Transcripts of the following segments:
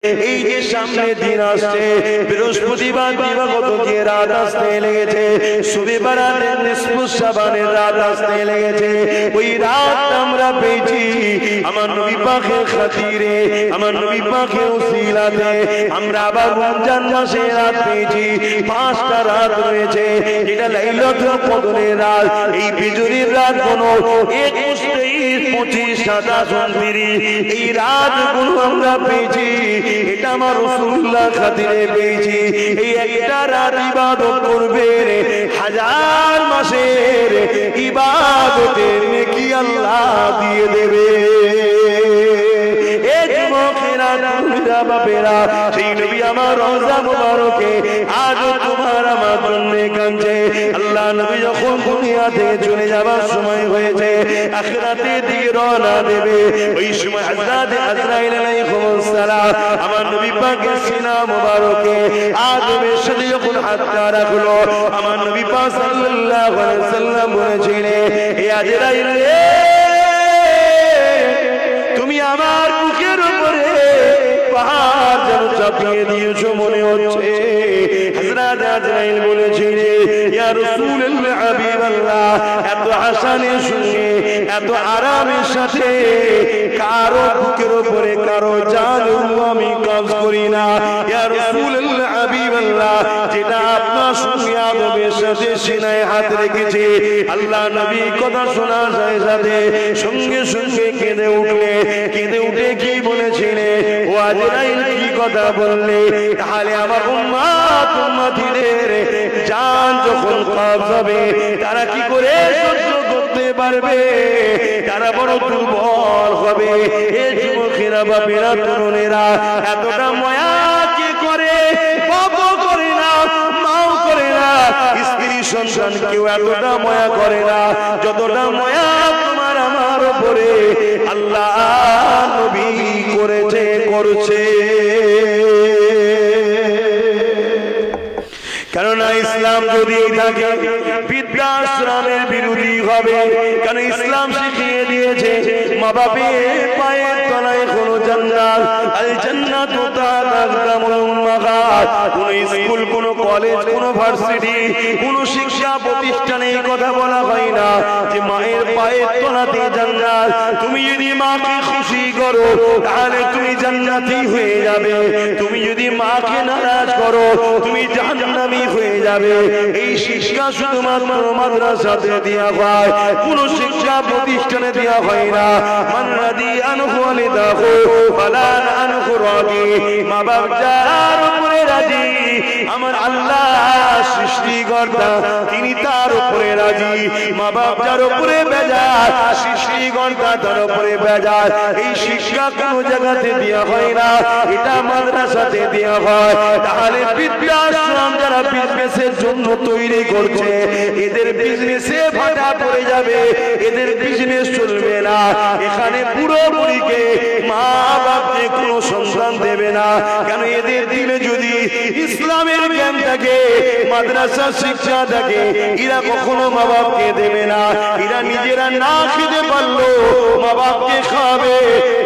এই যে সামনে দিন আসছে, বৃহস্পতিবার দিবাগত যে রাত আসতে লেগেছে, শনিবারের নিসফু শাবানের রাত আসতে লেগেছে, ওই রাত আমরা পেয়েছি আমার নবী পাকের খাতিরে, আমার নবী পাকের উসিলাতে আমরা আবার রমজান মাসে রাত পেয়েছি। 5টা রাত রয়েছে, যেটা লাইলাতুল কদরের রাত। এই বিজুরির রাত কোনো 21, 23, 25, 27, 29 এই রাতগুলো আমরা পেয়েছি। এটা আমার রাসূলুল্লাহ খাতিরে পেয়েছি। এই একটা রাত ইবাদত করবে, 1000 মাসের ইবাদতের নেকি আল্লাহ দিয়ে দেবে। এই যুবকেরা, তরুণেরা, বাপেরা, সেই নবী আমার রওজা মুবারকে আজ তোমার আমার জন্য কাঁদছে। আল্লাহ নবী যখন দুনিয়া থেকে চলে যাবার সময় হয়েছে, আখিরাতের দিকে রওনা দেবে, ওই সময় হযরত আজরাইল আলাইহিস সালাম আমার নবী পাকের সিনা মুবারকে আদমের সাথে যখন হাতটা রাখলো, আমার নবী পাক সাল্লাল্লাহু আলাইহি সাল্লাম বলেছিলেন, হে আজরাইল রে, তুমি আমার বুকের উপরে পাহাড় যেন চাপিয়ে দিয়েছো মনে হচ্ছে। হযরত আজরাইল বলেছিলেন, ইয়া রাসূলুল্লাহ, হাবিবাল্লাহ, এত হাসানের সঙ্গে এত আরামের সাথে কারো বুকের উপরে কারো জান আমি কবজ করি না। ইয়া রাসূলুল্লাহ, হাবিবাল্লাহ, যেটা আপনার সঙ্গে আদমের সাথে সিনায় হাত রেখেছে। আল্লাহ নবী কথা শোনার সাথে সাথে সঙ্গে সঙ্গে কেঁদে উঠলে, কেঁদে উঠে কি বলেছিলেন, ও আজরাইল কি কথা বললে? তাহলে আমার উম্মত উম্মতিদের জান যখন কবজ হবে তারা কি করে সহ্য করতে পারবে? তারা বড় দুর্বল হবে। এই যুবকেরা, বাপেরা, তরুণেরা, এতটা মায়া কি করে? বাবা করে না, মাও করে না, স্ত্রী সন্তান কেউ এতটা মায়া করে না যতটা মায়া তোমার আমার উপরে আল্লাহ নবী করেছে, করছে। কেননা ইসলাম যদি থাকে বৃদ্ধাশ্রমের বিরোধী হবে। কারণ ইসলাম শিখিয়ে দিয়েছে মা বাপের পায়ের তলায় কোনো জান্নাত, আল জান্নাতু তাহতা আকদামুল উম্মাহাত। কোন স্কুল, কোন কলেজ, কোন ভার্সিটি, কোন শিক্ষা প্রতিষ্ঠানে এই কথা বলা হয় না যে মায়ের পায়ের তলাতে জান্নাত। তুমি যদি মাকে খুশি করো তাহলে তুমি জান্নাতি হয়ে যাবে, তুমি যদি মাকে নারাজ করো তুমি জাহান্নামী হয়ে যাবে। এই শিক্ষা শুধুমাত্র মাদ্রাসাতে দেওয়া হয়, কোন শিক্ষা প্রতিষ্ঠানে দেওয়া হয় না। মান রাদি আনহু ওয়ালিদাহু ফালা আনহু রাদি। মা বাপ যার উপরে রাজি, আমার আল্লাহ সৃষ্টিকর্তা তিনি তার উপরে রাজি। মা বাপ যার উপরে বেজার, সৃষ্টিকর্তা তার উপরে বেজার। এই শিক্ষা কোন জায়গাতে দেওয়া হয় না, এটা মাদ্রাসাতে দেওয়া হয়। তাহলে বৃদ্ধাশ্রম যারা বিজনেসের জন্য তৈরি করছে, এদের বিজনেসে ভাটা পড়ে যাবে, এদের বিজনেস চলবে না। এখানে বুড়ো বুড়িকে মা বাপকে কোনো সন্তান দেবে না। কেন? এদের দিলে যদি ইসলামের জ্ঞান থাকে, মাদ্রাসা শিক্ষা থাকে, এরা কখনো মা বাপকে দেবে না। এরা নিজেরা না খেতে পারলো মা বাপকে খাবে।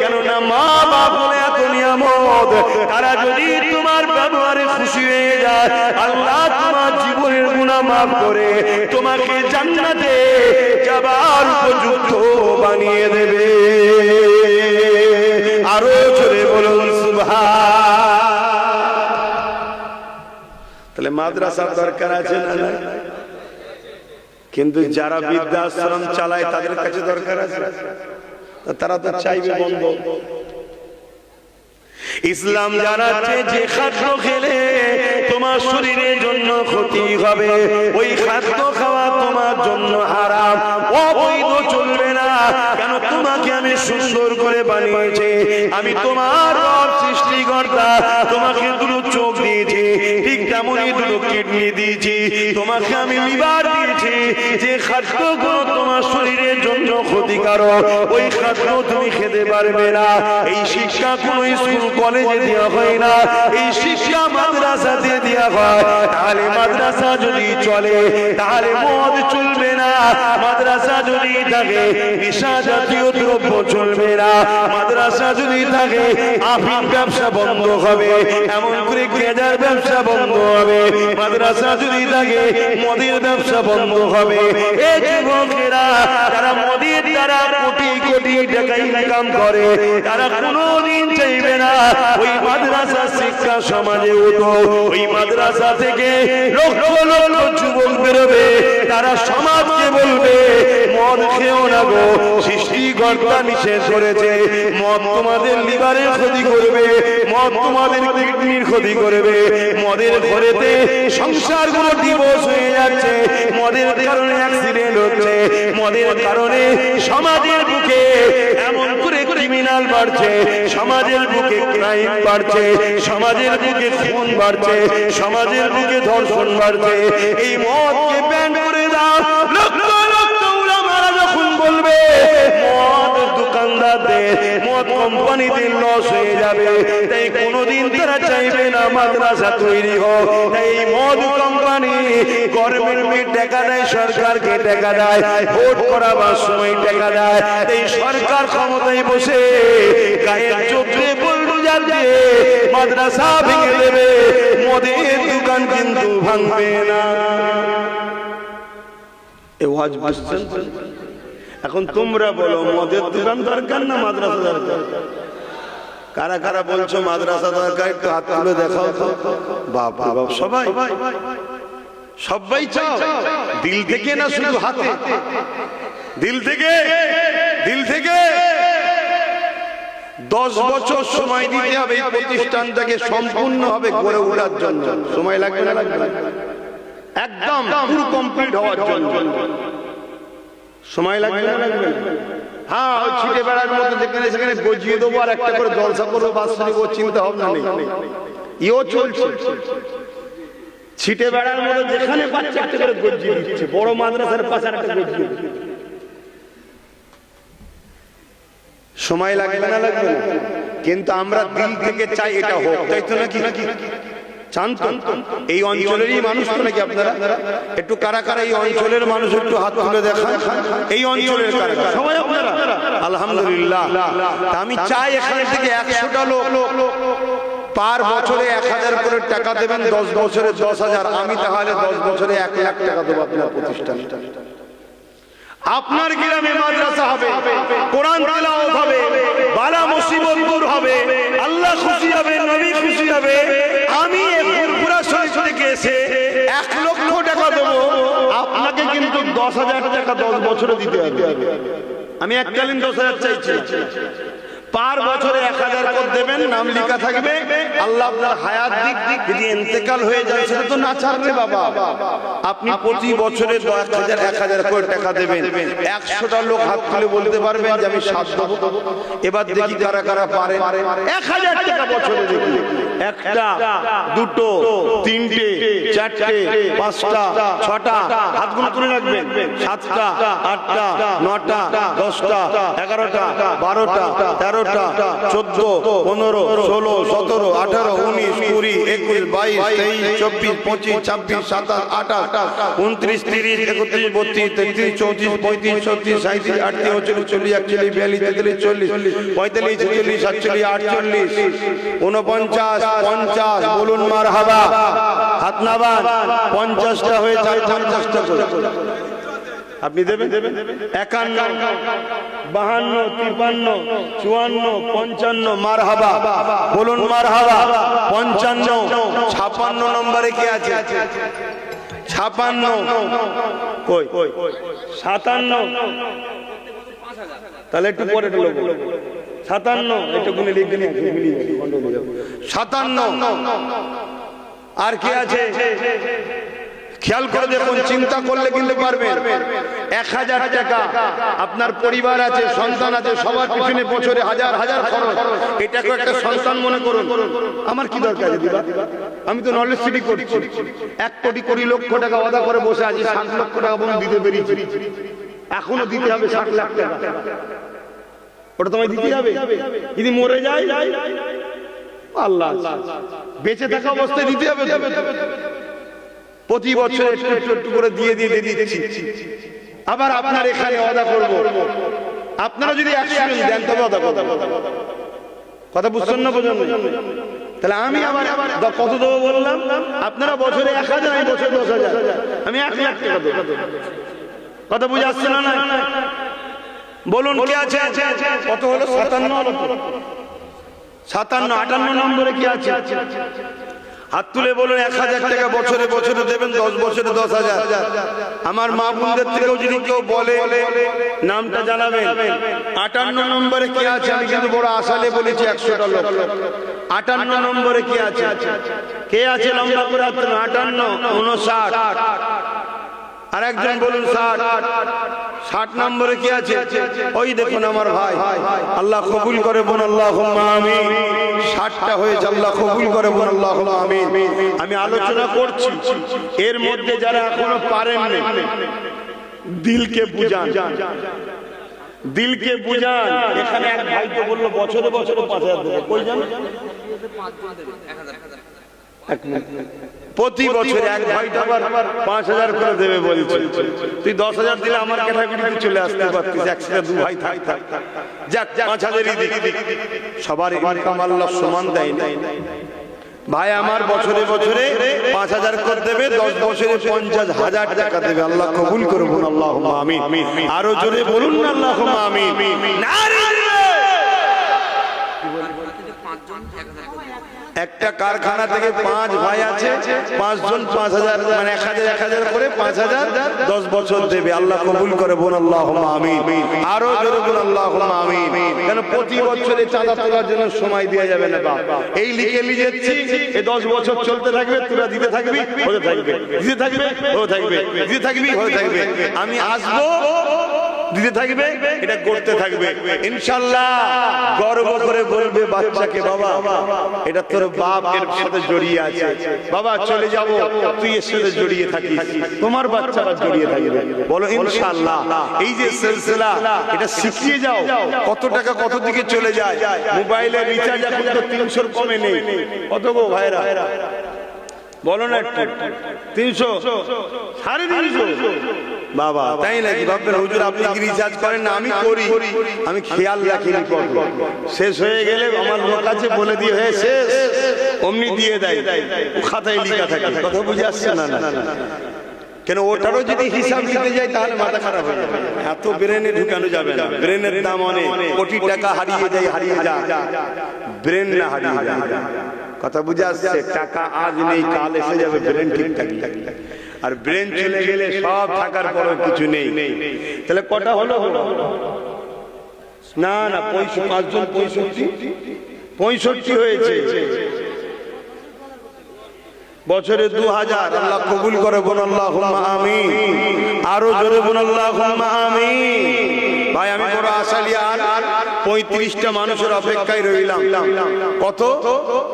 কেননা মা বাপ বলে এত নিয়ামত, তারা যদি তোমার ব্যবহারে খুশি হয়ে যায়, আল্লাহ তোমার জীবনের গুনাহ মাফ করে তোমাকে জান্নাতে যাবার উপযুক্ত বানিয়ে দেবে। আরো জোরে বলুন সুবহান। তাহলে মাদ্রাসার দরকার আছে না? কিন্তু যারা বৃদ্ধাশ্রম চালায় তাদের কাছে দরকার আছে, তারা তো চাইবে বন্ধ। ইসলাম জানাচ্ছে যে খাদ্য খেলে তোমার শরীরের জন্য ক্ষতি হবে, ওই খাদ্য খাওয়া তোমার জন্য হারাম, অবৈধ, চলবে না। কেন? তোমাকে আমি সুন্দর করে বানিয়েছি, আমি তোমার রব সৃষ্টিকর্তা, তোমাকে দুটো চোখ দিয়েছি, ঠিক তেমনই দুটো কিডনি দিয়েছি, তোমাকে আমি লিভার দিয়েছি, যে খাদ্যগুলো তোমার শরীরের জন্য ক্ষতিকারক ওই খাদ্য তুমি খেতে পারবে না। এই শিক্ষা কোনো স্কুল কলেজে দেওয়া হয় না, এই শিক্ষা মাদ্রাসাতে দেওয়া হয়। তাহলে মাদ্রাসা যদি চলে তাহলে মদ চলবে না, মাদ্রাসা যদি থাকে নেশা জাতীয় দ্রব্য চলবে না, মাদ্রাসা যদি থাকে আফিম ব্যবসা বন্ধ হবে, এমন করে গেঁজার ব্যবসা বন্ধ হবে, মাদ্রাসা যদি থাকে মদের ব্যবসা বন্ধ হবে। এই যুবকেরা তারা মদের দ্বারা কোটি কোটি টাকা ইনকাম করে, তারা কোনোদিন চাইবে না ওই মাদ্রাসা শিক্ষা সমাজে উঠো। ওই মাদ্রাসা থেকে লক্ষ লক্ষ যুবক বেরোবে, তারা সমাজকে বলবে মদ খেও না গো, সৃষ্টিকর্তা নিষেধ করেছে, মদ তোমাদের লিভারের ক্ষতি করবে, মদ তোমাদের কিডনির ক্ষতি করবে, মদের ঘরেতে সংসারগুলো ডিভোর্স হয়ে যাচ্ছে, মদের কারণে অ্যাক্সিডেন্ট হচ্ছে, মদের কারণে সমাজের বুকে এমন করে ক্রিমিনাল বাড়ছে, সমাজের বুকে ক্রাইম বাড়ছে, সমাজের বুকে খুন বাড়ছে, সমাজের বুকে ধর্ষণ বাড়ছে। এই মদকে ব্যান করে দাও, লক্ষ লক্ষ উলামারা যখন বলবে মদ দোকানদারদের মদ কোম্পানিদের লস হয়ে যাবে, তাই কোনোদিন তারা চাইবে না মাদ্রাসা তৈরি হোক। তাই এই মদ কোম্পানি গভর্নমেন্টকে টাকা দেয়, সরকারকে টাকা দেয়, ভোট করাবার সময় টাকা দেয়, তাই সরকার ক্ষমতায় বসে গায়ের চোখে বুলডোজার দিয়ে মাদ্রাসা ভেঙে দেবে, মদের দোকান কিন্তু ভাঙবে না। এ ওয়াজ বুঝছেন? এখন তোমরা বলো মদের দোকান দরকার না মাদ্রাসা দরকার? কারা কারা বলছো মাদ্রাসা দরকার? একটু হাত তুলে দেখাও তো। বাপ বাপ, সবাই সবাই চাও দিল থেকে না শুধু হাতে? দিল থেকে, দিল থেকে। 10 বছর সময় দিতে হবে এই প্রতিষ্ঠানটাকে সম্পূর্ণভাবে গড়ে ওঠার জন্য। সময় লাগবে না? লাগবে না, একদম পুরো কমপ্লিট হওয়ার জন্য সময় লাগবে না? লাগবে না। হ্যাঁ, ওই ছিটে বেড়ার মতো যেখানে সেখানে গজিয়ে দেবো আর একটা করে জলসা করবো, বাৎসরিক ও চিন্তা ভাবনা নেই, ইও চলছে। ছিটে বেড়ার মতো যেখানে পাচ্ছে একটা করে গজিয়ে দিচ্ছে, বড় মাদ্রাসার পাশে একটা গজিয়ে দিচ্ছে। সময় লাগবে না? লাগবে না। কিন্তু আমরা দিল থেকে চাই এটা হোক, তাই তো নাকি? চান তো? এই অঞ্চলেরই মানুষ তো নাকি আপনারা? একটু কারা কারা এই অঞ্চলের মানুষ একটু হাত তুলে দেখান। এই অঞ্চলের কারা? সবাই আপনারা? আলহামদুলিল্লাহ। আমি চাই এখান থেকে 100টা লোক পার বছরে 1000 করে টাকা দেবেন, 10 বছরে 10,000। আমি তাহলে 10 বছরে 1 লাখ টাকা দেবো আপনার প্রতিষ্ঠান। আপনার গ্রামে মাদ্রাসা হবে, কোরআন তেলাওয়াত হবে, বালা মুসিবত দূর হবে, আল্লাহ খুশি হবে, নবী খুশি হবে। আমি ফুরফুরা শরীফ থেকে এসে 1 লক্ষ টাকা দেবো, আপনাকে কিন্তু 10,000 টাকা 10 বছরে দিতে হবে। আমি এককালীন 10,000 চাইছি, পার বছরে 1000 করে দেবেন, নাম লেখা থাকবে, আল্লাহ আপনার হায়াত দিক, যদি ইন্তেকাল হয়ে যায় সেটা তো না ছাড়বে বাবা। আপনি প্রতি বছরে 1000 করে টাকা দেবেন। 100টা লোক হাত তুলে বলতে পারবেন যে আমি 7 দেবো। এবার দেখি কারা কারা পারে। 1000 টাকা বছরে দেখি, 1টা 2টো 3টে 4টে 5টা 6টা, হাতগুলো তুলে রাখবেন। 7টা 8টা 9টা 10টা 11টা 12টা 13টা 14 15 16 17 18 19 20 21 22 23 24 25 26 27 28 29 30 31 32 33 34 35 36 37 38 39 40 41 42 43 44 45 46 47 48 49 50 বলুন মারহাবা। হাত নামান। 50টা হয়ে যায়, 50টা করে আপনি দেবেন। 51 52 53 54 55 মারহাবা, বলুন মারহাবা। 55 56 নম্বরে কি আছে? 56 কই? 57 তাহলে একটু পরে দেবো। 57 একটু গুনে লিখে নিয়ে 57 আর কি আছে? খেয়াল করে দেখুন, চিন্তা করলে কিন্তু পারবেন। 1000 টাকা আপনার পরিবার আছে, সন্তান আছে, সবার পিছনে বছরে হাজার হাজার খরচ, এটাকে একটা সন্তান মনে করুন। আমার কি দরকার দিবা, আমি তো নলেজ সিটি করছি। 1 কোটি কোটি লক্ষ টাকা ওয়াদা করে বসে আছি, 7 লক্ষ টাকা বন্ধ দিতে পেরেছি, এখনো দিতে হবে 60 লাখ টাকা। ওটা তোমায় দিতে হবে। যদি মরে যায় আল্লাহ, বেঁচে থাকা অবস্থায় দিতে হবে। প্রতি বছর একটু একটু করে দিয়ে দিচ্ছি। আবার আপনার এখানে ওয়াদা করব, আপনারা যদি 100 দেন তবে ওয়াদা করব। কথা বুঝছেন না? বোঝেন? তাহলে আমি আবার কত দেবো বললাম? আপনারা বছরে 1000, আমি বছরে 10,000, আমি 1 লাখ টাকা দেবো। কথা বুঝে আসছে না? বলুন কে আছে? কত হলো? 57 হলো। 57, 58 নম্বরে কি আছে? হাত তুলে বলুন 1000 টাকা বছরে বছরে দেবেন, 10 বছরে 10,000। আমার মা বোনদের থেকেও যদি কেউ বলে নামটা জানাবেন। 58 নম্বরে কি আছে? আমি কিন্তু বড় আশালে বলেছি 100টা লোক। 58 নম্বরে কি আছে? কে আছে? লম্বা করে হাত তুলুন। 58, 59, আর একজন বলুন 60। 60 নম্বরে কি আছে? ওই দেখুন আমার ভাই, আল্লাহ কবুল করে বোন, আল্লাহুম্মা আমিন। 60টা হয়েছে, আল্লাহ কবুল করে বোন, আল্লাহুম্মা আমিন। আমি আলোচনা করছি, এর মধ্যে যারা এখনো পারেন না, দিলকে বুঝান, দিলকে বুঝান। এখানে এক ভাই তো বললো বছরে বছরে 5,000 দেবে, কই জানেন? প্রতি বছর এক ভাই আবার 5,000 করে দেবে বলছে। তুই 10,000 দিলে আমার ক্যাটাগরিতে চলে আসতে পারতিস, একসাথে 2 ভাই থাক। যাক, 5,000ই দিক। সবার ইনকাম আল্লাহ সমান দেয় না ভাই। আমার বছরে বছরে 5,000 করে দেবে, 10 বছরে 50,000 টাকা দেবে। আল্লাহ কবুল করুন, আল্লাহুম্মা আমিন। আরো জোরে বলুন না, আল্লাহুম্মা আমিন। একটা কারখানা থেকে 5 ভাই আছে, 5 জন 5,000, মানে 1,000 করে 5,000, 10 বছর দেবে। আল্লাহ কবুল করে বোন, আল্লাহুম্মা আমিন। আরো জোরে বলুন, আল্লাহুম্মা আমিন। কেন প্রতি বছরে চাঁদা তোলার জন্য সময় দেওয়া যাবে না বাপ। এই লিখে লিখেছি, এই 10 বছর চলতে থাকবে, তোরা দিতে থাকবি, হতে থাকবে, দিতে থাকবে, হতে থাকবে, দিতে থাকবি, হতে থাকবে। আমি আসবো, দিতে থাকবে, এটা করতে থাকবে। ইনশাআল্লাহ গর্ব করে বলবে বাচ্চাকে, বাবা এটা তোর বাপ এর সাথে জড়িয়ে আছে, বাবা চলে যাব, তুই এর সাথে জড়িয়ে থাকিস, তোমার বাচ্চারা জড়িয়ে থাকবে। বলো ইনশাআল্লাহ। এই যে সিলসিলা, এটা শিখিয়ে যাও। কত টাকা কত দিকে চলে যায়। মোবাইলে রিচার্জ এখন তো 300 কমে নেই। কত গো ভাইরা বলো না? 300, 350 বাবা, তাই নাকি? ভাববেন হুজুর আপনি কি রিচার্জ করেন না? আমি করি, আমি খেয়াল রাখি। শেষ হয়ে গেলে আমার লোক আছে, বলে দিয়ে হয়ে শেষ, অমনি দিয়ে দেয়, খাতায় লেখা থাকে। কথা বুঝে আসছে না? কেন ওটারও যদি হিসাব নিতে যায় তাহলে মাথা খারাপ হয়ে যাবে। এত ব্রেনে ঢুকানো যাবে না। ব্রেনের দাম অনেক, কোটি টাকা হারিয়ে যায়, হারিয়ে যায়, ব্রেন না হারিয়ে যায়। কথা বুঝে আসছে? টাকা আজ নেই, কাল এসে যাবে, ব্রেন ঠিকঠাক। আর ব্রেন চলে গেলে সব থাকার পরও কিছু নেই। তাহলে কটা হলো? না না, 5 জন 65 হয়েছে। বছরে 2,000। আল্লাহ কবুল করে বোন, আল্লাহুম্মা আমিন। আরো জোরে বোন, আল্লাহুম্মা আমিন। ভাই আমি বড় আশালি, আর 35টা মানুষের অপেক্ষায় রইলাম। কত?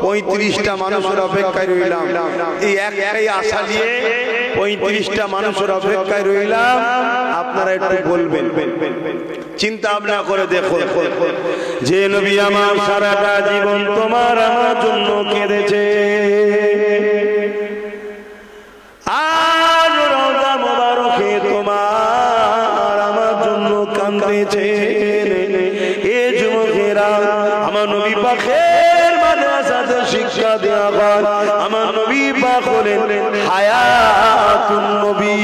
35টা মানুষের অপেক্ষায় রইলাম। এই একটাই আশা নিয়ে 35টা মানুষের অপেক্ষায় রইলাম। আপনারা একটু বলবেন, চিন্তা ভাবনা করে দেখো, যে নবী আমার সারাটা জীবন তোমার আমার জন্য কেঁদেছে, আজ রওজা মোবারকে তোমার আমার জন্য কাঁদতেছে। এ যুবকেরা, আমার নবী পাকের মাদ্রাসাতে শিক্ষা দেওয়া হয়। আমার নবী পাক হলেন হায়াতুন নবী।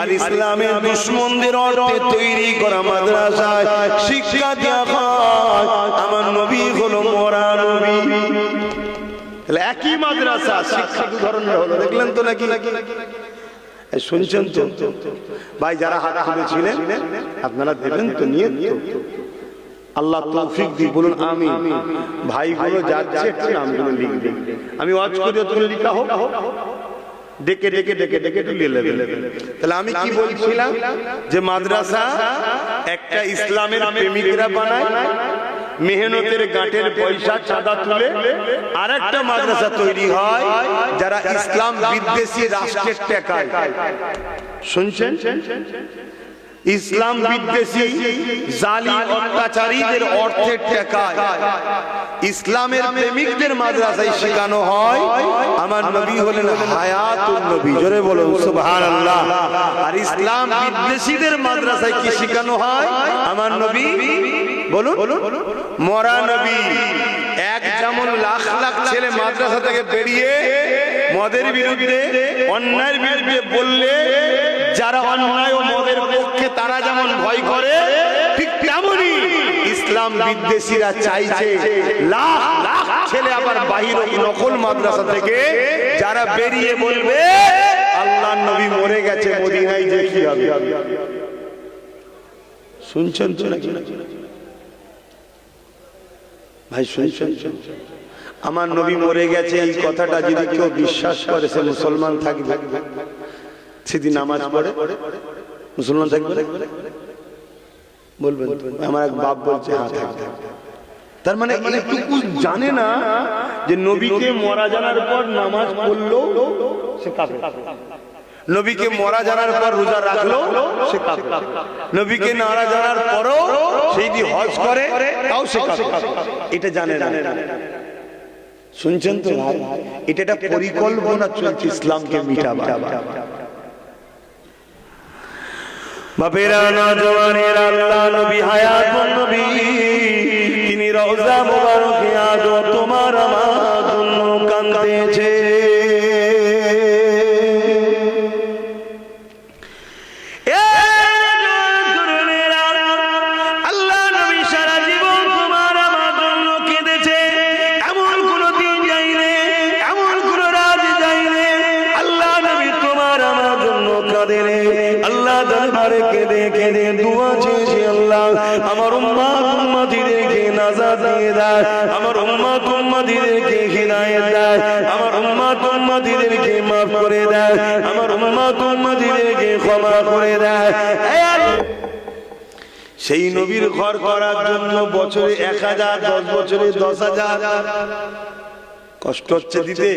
আর ইসলামের দুশমনদের অর্থে তৈরি করা মাদ্রাসায় শিক্ষা দেওয়া হয়। আমার নবী হলো মরা নবী। একই মাদ্রাসা, শিক্ষা 2 ধরনের হলো। দেখলেন তো নাকি? শুনছেন তো ভাই? যারা হাত তুলেছিলেন আপনারা দেবেন তো, নিয়ে আল্লাহ তৌফিক দি, বলুন আমি। ভাইগুলো যাচ্ছে, একটু নামগুলো লিখবে। আমি ওয়াজ করি, তুমি লিখা হোক, ডেকে ডেকে ডেকে ডেকে একটু লিখে নেবে। তাহলে আমি কি বলছিলাম, যে মাদ্রাসা একটা ইসলামের প্রেমিকরা বানায়, মেহনতের গাঁটের পয়সা চাঁদা তুলে। আর একটা মাদ্রাসা তৈরি হয় যারা ইসলাম বিদ্বেষী রাষ্ট্রের টাকায়, শুনছেন, ইসলাম বিদ্বেষী জালিম অত্যাচারীদের অর্থের টাকায় ইসলামের প্রেমিকদের মাদ্রাসায় শেখানো হয় আমার নবী হলেন হায়াতুন নবী, জোরে বলুন সুবহানাল্লাহ। আর ইসলাম বিদ্বেষীদের মাদ্রাসায় কি শেখানো হয় আমার নবী, বলুন, মরা নবী। এক যেমন লাখ লাখ ছেলে মাদ্রাসা থেকে বেরিয়ে মদের বিরুদ্ধে, অন্যায়ের বিরুদ্ধে বললে যারা অন্যায় ও মদের পক্ষে তারা যেমন ভয় করে, ঠিক তেমনই ইসলাম বিদ্বেষীরা চাইছে লাখ লাখ ছেলে আবার বাহির নকল মাদ্রাসা থেকে যারা বেরিয়ে বলবে আল্লাহর নবী মরে গেছে, মদিনায় যে কি হবে। শুনছেন তো নাকি ভাই, শুনছেন? আমার নবী মরে গেছে এই কথাটা যদি কেউ বিশ্বাস করে সে মুসলমান থাকবে, সেদিন নামাজ পড়ে মুসলমান থাকবে, বলবেন? আমার এক বাপ বলছে হ্যাঁ থাকবে। তার মানে এইটুকু জানে না যে নবীকে মরা জানার পর নামাজ পড়লো সে কাফের, নবীকে মরা জানার পর রোজা রাখলো সে কাফের, নবীকে নারা জানার পরও সেই দিয়ে হজ করে তাও সে কাফের। এটা জানে না। শুনছেন তো ভাই, এটা একটা পরিকল্পনা চলছে ইসলামকে মিটাবার। বাপেরা, নওজওয়ানেরা, আল্লাহ নবী হায়াতুন নবী, তিনি রওজা মুবারকে আজ তোমার আমার জন্য কাঁদতেছে। আমার উম্মত উম্মতিদেরকে নাজাত দিয়ে দাও, আমার উম্মত উম্মতিদেরকে হিদায়াত দাও, আমার উম্মত উম্মতিদেরকে মাফ করে দাও, আমার উম্মত উম্মতিদেরকে ক্ষমা করে দাও। সেই নবীর ঘর করার জন্য বছরে 1000, 10 বছরে 10,000 কষ্ট হচ্ছে দিতে।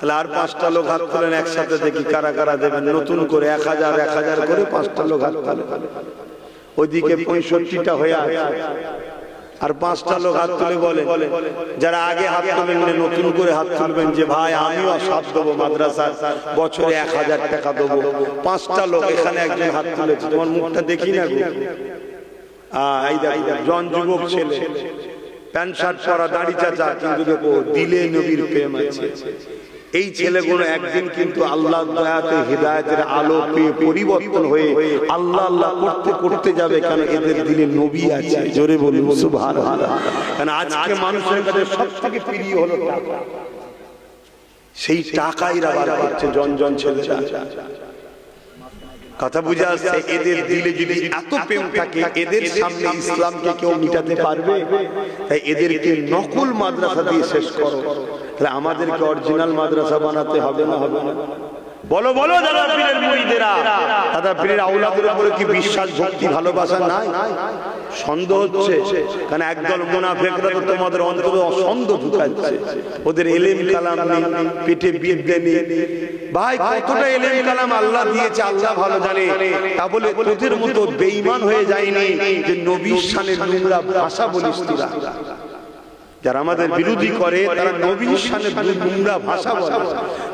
তাহলে আর 5টা লোক হাত তোলেন একসাথে, দেখি কারা কারা দেবেন। নতুন করে 1000 1000 করে 5টা লোক হাত তোলেন। ওইদিকে 65টা হয়ে আছে, আর 5টা লোক হাত তুলে বলে, যারা আগে হাত তুলবেন নতুন করে হাত তুলবেন যে ভাই আমিও সাথ দেবো, মাদ্রাসা বছরে 1000 টাকা দেবো। 5টা লোক, এখানে একজন হাত তুলেছে, তোমার মুখটা দেখি না গো। এই দেখো জন যুবক ছেলে, প্যান্ট শার্ট পরা, দাড়ি চাচা, কিন্তু দেখো দিলে নবীর প্রেম আছে। এই ছেলেগুলো একদিন কিন্তু আল্লাহর দয়াতে হিদায়াতের আলো পেয়ে পরিবর্তন হয়ে আল্লাহ আল্লাহ করতে করতে যাবে, কারণ এদের দিলে নবী আছে। জোরে বলুন সুবহানাল্লাহ। কারণ আজকে মানুষের কাছে সবথেকে প্রিয় হলো টাকা, সেই টাকাই রাবার করছে জন জন ছেলেরা। কথা বুঝে আসছে? এদের দিলে যদি এত প্রেম থাকে, এদের সামনে ইসলামকে কেউ মিটাতে পারবে? তাই এদেরকে নকল মাদ্রাসা দিয়ে শেষ করো। তাহলে আমাদেরকে অরিজিনাল মাদ্রাসা বানাতে হবে না? হবে না? বলো বলো দাদা পীরের মুরিদেরা, দাদা পীরের আওলাদের উপরে কি বিশ্বাস, ভক্তি, ভালোবাসা নাই? সন্দেহ হচ্ছে, কারণ একদল মুনাফিকরা তো তোমাদের অন্তরে সন্দেহ ঢুকাচ্ছে। ওদের ইলম কালাম নেই, পেটে বিদ্যা নেই। ভাই কতটা ইলম কালাম আল্লাহ দিয়েছে আল্লাহ ভালো জানে, তা বলে তোদের মতো বেঈমান হয়ে যায়নি যে নবীর শানে নোংরা ভাষা বলিস তোরা। যারা আমাদের বিরোধী করে তারা নবীর শানে নোংরা ভাষা বলে,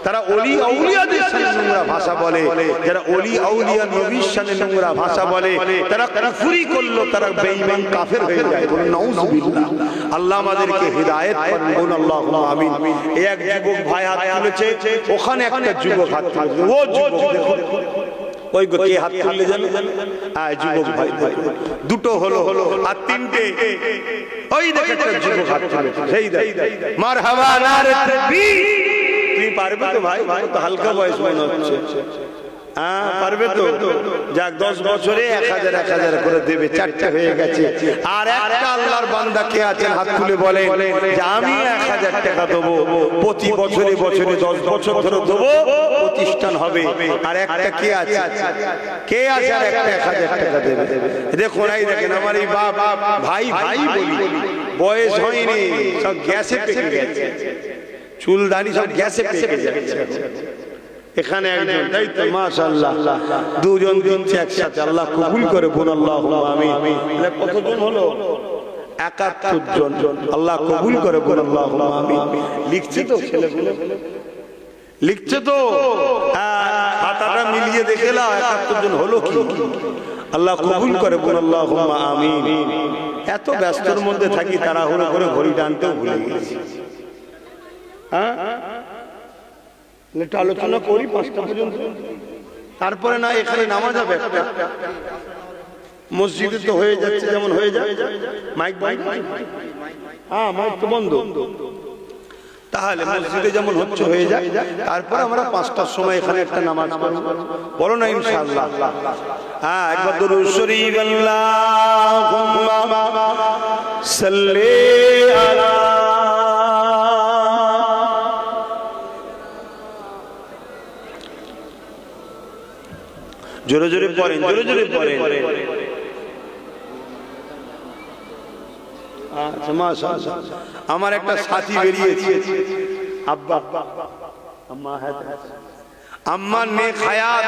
তারা ওলি আউলিয়াদের শানে নোংরা ভাষা বলে। যারা ওলি আউলিয়া নবীর শানে নোংরা ভাষা বলে তারা কুফরি করলো, তারা বেঈমান কাফের হয়ে যায়। বলুন নাউজুবিল্লাহ। আল্লাহ আমাদেরকে হিদায়াত করুন, বলুন আল্লাহুম্মা আমিন। এই এক যুবক ভাই হাত তুলেছে, ওখানে একটা যুবক হাত তুলেছে, ও যুবক দেখো ওই গো কে হাত তুললে জানো? যুবক ভাই দুটো হলো, আর 3টে ওই দেখো একটা যুবক হাত তুলেছে, সেই দেখ মারহাবা নারে তাকবীর। তুমি পারবে তো ভাই? তো হালকা বয়স মনে হচ্ছে। হ্যাঁ পারবে তো? যাক 10 বছরে 1000 করে দেবে, 4টা হয়ে গেছে। আর একটা আল্লাহর বান্দা কে আছেন হাত তুলে বলেন যে আমি 1000 টাকা দেবো, প্রতি বছরে বছরে 10 বছর ধরে দেবো, প্রতিষ্ঠান হবে। আর একটা কে আছে? কে আছে আর একটা 1000 টাকা দেবে? দেখুন এই দেখেন আমার এই বাপ ভাই ভাই বলি, বয়স হয়নি, সব গ্যাসে পেকে গেছে, চুল দাড়ি সব গ্যাসে পেকে যাচ্ছে। এখানে একজন, তাই তো মাশাআল্লাহ, দুজন দিনছে একসাথে, আল্লাহ কবুল করে বলুন আল্লাহুম্মা আমিন। কতজন হলো? 71 জন, আল্লাহ কবুল করে বলুন আল্লাহুম্মা আমিন। লিখছে তো ছেলেগুলো, লিখছে তো, খাতাটা মিলিয়ে দেখে নাও 71 জন হলো কি? আল্লাহ কবুল করে বলুন আল্লাহুম্মা আমিন। এত ব্যস্তর মধ্যে থাকি, তাড়াহুড়ো করে ঘড়ি টানতেও ভুলে গেছি। হ্যাঁ একটু আলোচনা করি 5টা পর্যন্ত, তারপরে না এখানে নামাজ হবে একটা। মসজিদে তো হয়ে যাচ্ছে যেমন হয়ে যায়, মাইক বন্ধ, হ্যাঁ মাইক তো বন্ধ, তাহলে মসজিদে যেমন হচ্ছে হয়ে যায়, তারপর আমরা 5টার সময় এখানে একটা নামাজ পড়ব, বলো না ইনশাআল্লাহ? হ্যাঁ একবার দুরূদ শরীফ আল্লাহুম্মা সাল্লি আলা, জোরে জোরে পড়েন, জোরে জোরে পড়েন। আচ্ছা মাশাআল্লাহ, আমার একটা সাথী বেরিয়েছে, আব্বা আম্মা হাত, আম্মার নেক হায়াত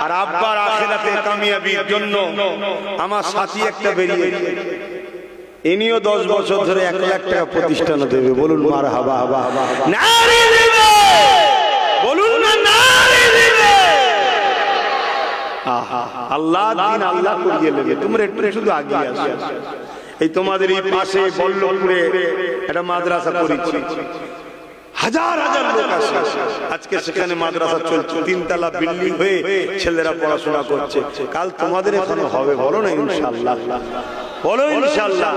আর আব্বার আখিরাতে কামিয়াবির জন্য আমার সাথী একটা বেরিয়েছে। ইনিও 10 বছর ধরে 1 লাখ টাকা প্রতিষ্ঠান দেবে, বলুন মারহাবা, নারে দিবে, বলুন না নারে দিবে। আল্লাহ দিন আল্লাহ করিয়ে নেবে, তোমরা একটু শুধু আগে আসো। এই তোমাদের এই পাশে বল্লভপুরে একটা মাদ্রাসা করেছি, হাজার হাজার লোক আসে আজকে সেখানে মাদ্রাসা চলছে, 3 তলা বিল্ডিং হয়ে ছেলেরা পড়াশোনা করছে। কাল তোমাদের এখানে হবে, বলো না ইনশাআল্লাহ? বলো ইনশাআল্লাহ।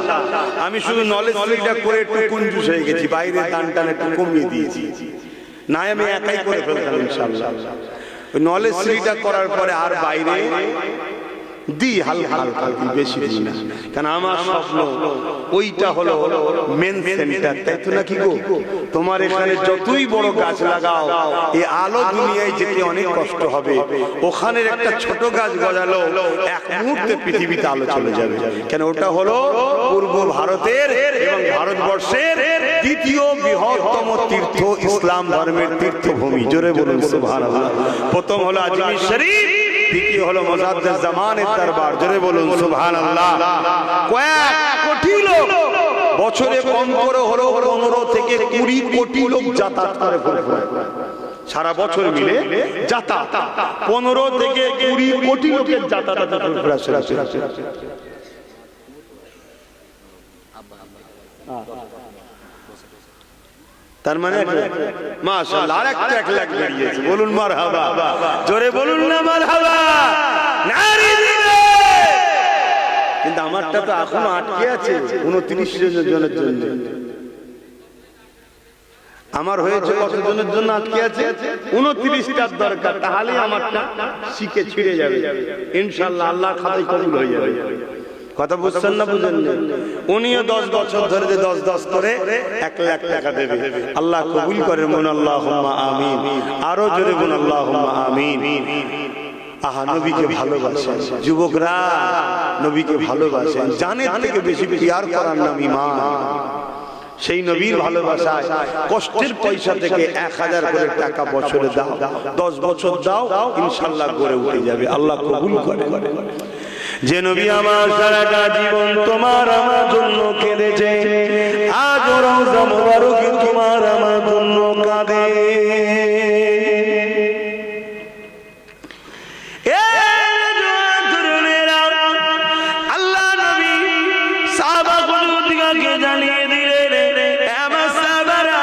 আমি শুধু নলেজ স্ট্রিটটা করে একটু কনজুস হয়ে গেছি, বাইরে টান টান একটু কমিয়ে দিয়েছি, না আমি একাই করে ফেলতাম ইনশাআল্লাহ। ওই নলেজ স্ট্রিটটা করার পরে আর বাইরে দি হালকা হালকা দি, বেশি দিই না, কারণ আমার স্বপ্ন ওইটা হলো মেন সেন্টার, তাই তো নাকি গো? তোমার এখানে যতই বড় গাছ লাগাও, এই আলো দুনিয়ায় যেতে অনেক কষ্ট হবে, ওখানের একটা ছোট গাছ গজালো 1 মুহূর্তে পৃথিবীতে আলো চলে যাবে, কেন ওটা হলো পূর্ব ভারতের এবং ভারতবর্ষের দ্বিতীয় বৃহত্তম তীর্থ, ইসলাম ধর্মের তীর্থভূমি। জোরে বলুন সুবহানাল্লাহ। প্রথম হলো আজমির শরীফ, দ্বিতীয় হলো মুজাদ্দিদ জামানের দরবার। জোরে বলুন সুবহানাল্লাহ। কয়েক কোটি লোক বছরে কম করে হলো 15 থেকে 20 কোটি লোক যাতায়াত করে সারা বছর মিলে, যাতায়াত 15 থেকে 20 কোটি লোকের যাতায়াত। তার মানে মাশাআল্লাহ আরেকটা 1 লাখ বেরিয়েছে, বলুন মারহাবা, জোরে বলুন না মারহাবা, নারী দিবে। কিন্তু আমারটা তো এখনো আটকে আছে 29 জনের জন্য। আমার হয়েছে কত জনের জন্য আটকে আছে? 29টার দরকার, তাহলে আমারটা শিখে ছিড়ে যাবে ইনশাআল্লাহ, আল্লাহর খাতায় কবুল হয়ে যাবে। কথা বুঝছেন না বুঝেন না? উনিও 10 বছর ধরে 10 করে 1 লাখ টাকা দেবে, আল্লাহ কবুল করেন, বলুন আল্লাহুম্মা আমিন। আরো জোরে বলুন আল্লাহুম্মা আমিন। আহা নবীকে ভালোবাসেন যুবকরা, নবীকে ভালোবাসেন, জানের থেকে বেশি প্রিয়ার করার নাম ঈমান। সেই নবীর ভালোবাসায় কষ্টের পয়সা থেকে 1000 করে টাকা বছরে দাও, 10 বছর দাও, ইনশাআল্লাহ গড়ে উঠে যাবে, আল্লাহ কবুল করেন। যে নবী আমার সারাটা জীবন তোমার আমার জন্য কেঁদেছে, আজ রওজা মুবারকে তোমার আমার জন্য কাঁদে। আল্লাহ নবী সাহাবাকে জানিয়ে দিলেন, আমার সাহাবারা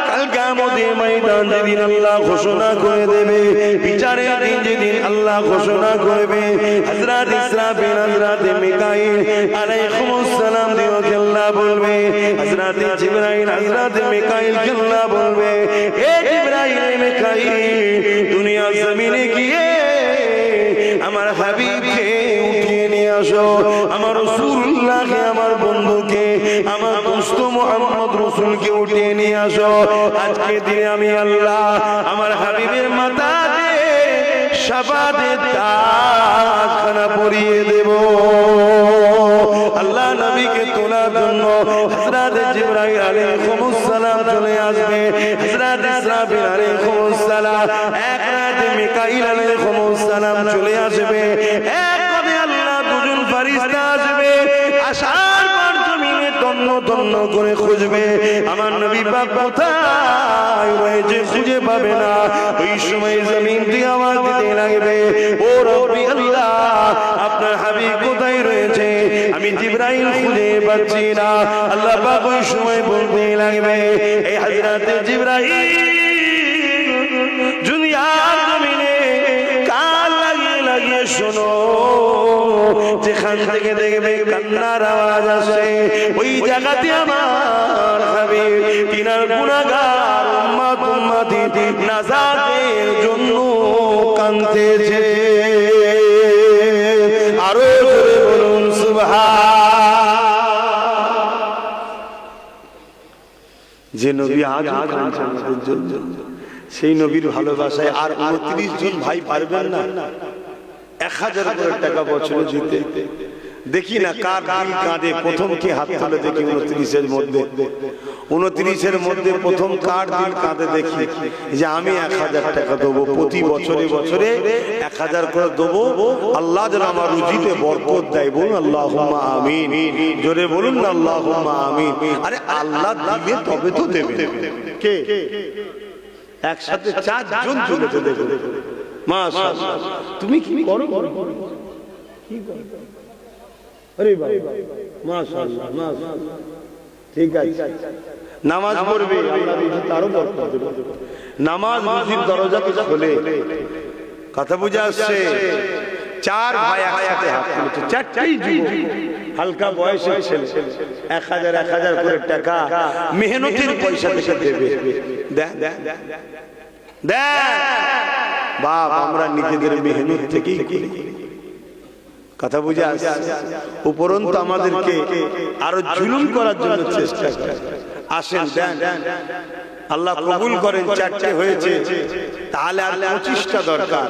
কাল কিয়ামতের ময়দান যেদিন আল্লাহ ঘোষণা করে দেবে, বিচারের দিন যেদিন আল্লাহ ঘোষণা করবে, হযরত ইসরাফিল হযরত মিকাইল আলাইহিস সালাম দিওকে আল্লাহ বলবে, হযরত জিবরাইল হযরত মিকাইলকে আল্লাহ বলবে, হে জিবরাইল মিকাইল দুনিয়া জমিনে গিয়ে আমার হাবিবকে উঠিয়ে নিয়ে আসো, আমার রাসূলুল্লাহকে, আমার বন্ধুকে, আমার দোস্ত মুহাম্মদ রাসূলকে উঠিয়ে নিয়ে আসো। আজকে দিনে আমি আল্লাহ আমার হাবিবের মাথাতে শাফাতের তাজখানা পরিয়ে দেব। আল্লাহ নবীকে তোলার জন্য হযরত জিবরাইল আলাইহিস সালাম চলে আসবে, হযরত ইসরাফিল আলাইহিস সালাম, এক রাতে মিকাইল আলাইহিস সালাম চলে আসবে, এক রাতে আল্লাহ দুজন ফেরেশতা আসবে। আসার পর জমিনে তন্ন তন্ন করে খুঁজবে আমার নবী পাক কোথায় রয়েছে, খুঁজে পাবে না। ওই সময় জমিন থেকে আওয়াজ দিতে লাগবে, ও রব্বি আল্লাহ, আপনার হাবিব কোথায় রয়েছে, আমি জিবরাইল খুঁজে পাচ্ছি না। আল্লাহ পাক ওই সময় বলতে লাগবে, এই হযরত জিবরাইল দুনিয়ার জমিনে কান লাগিয়ে লাগিয়ে শোনো, যেখান থেকে দেখবে কান্নার আওয়াজ আসে, ওই জায়গাতে আমার হাবিব তিনার গুনাহগার উম্মত উম্মতি নাজাতের জন্য কাঁদতেছে। আরো জোরে বলুন সুবহান। যে নবী আজ কাঁদছেন আমাদের জন্য, সেই নবীর ভালোবাসায় আর 29 জন ভাই পারবেন না 1000 করে টাকা বছরে জিতে। দেখি না কার দিল কাঁদে, প্রথম কে হাত তুলে দেখি 29 এর মধ্যে প্রথম কার দিল কাঁদে দেখি, যে আমি 1000 টাকা দেবো, প্রতি বছরে বছরে 1000 করে দেবো, আল্লাহ যেন আমার রুজিতে বরকত দেয়। বলুন আল্লাহুম্মা আমিন, জোরে বলুন না আল্লাহুম্মা আমিন। আরে আল্লাহ দিবে তবে তো দেবে। কে একসাথে 4 জন চলেছে, দেখো মাশাআল্লাহ। তুমি কি করো, কি করো? আরে বাবা মাশাআল্লাহ মাশাআল্লাহ, ঠিক আছে। নামাজ পড়বে, আল্লাহ রিজিক আরো বরকত দেবে। নামাজ রিজিক দরজা তো খোলে। কথা বুঝা আসছে? 4 ভাই একসাথে হাত তুলেছে, 4টাই যুবক, হালকা বয়সের ছেলে, 1000 করে টাকা মেহনতের পয়সা থেকে দেবে। দেন দেন বাপ, আমরা নিজেদের মেহনত থেকেই করি। কথা বুঝে আসছে? উপরন্তু আমাদেরকে আরো জুলুম করার জন্য চেষ্টা করে। আসেন দেন, আল্লাহ কবুল করেন। 4টে হয়েছে, তাহলে আর 25টা দরকার।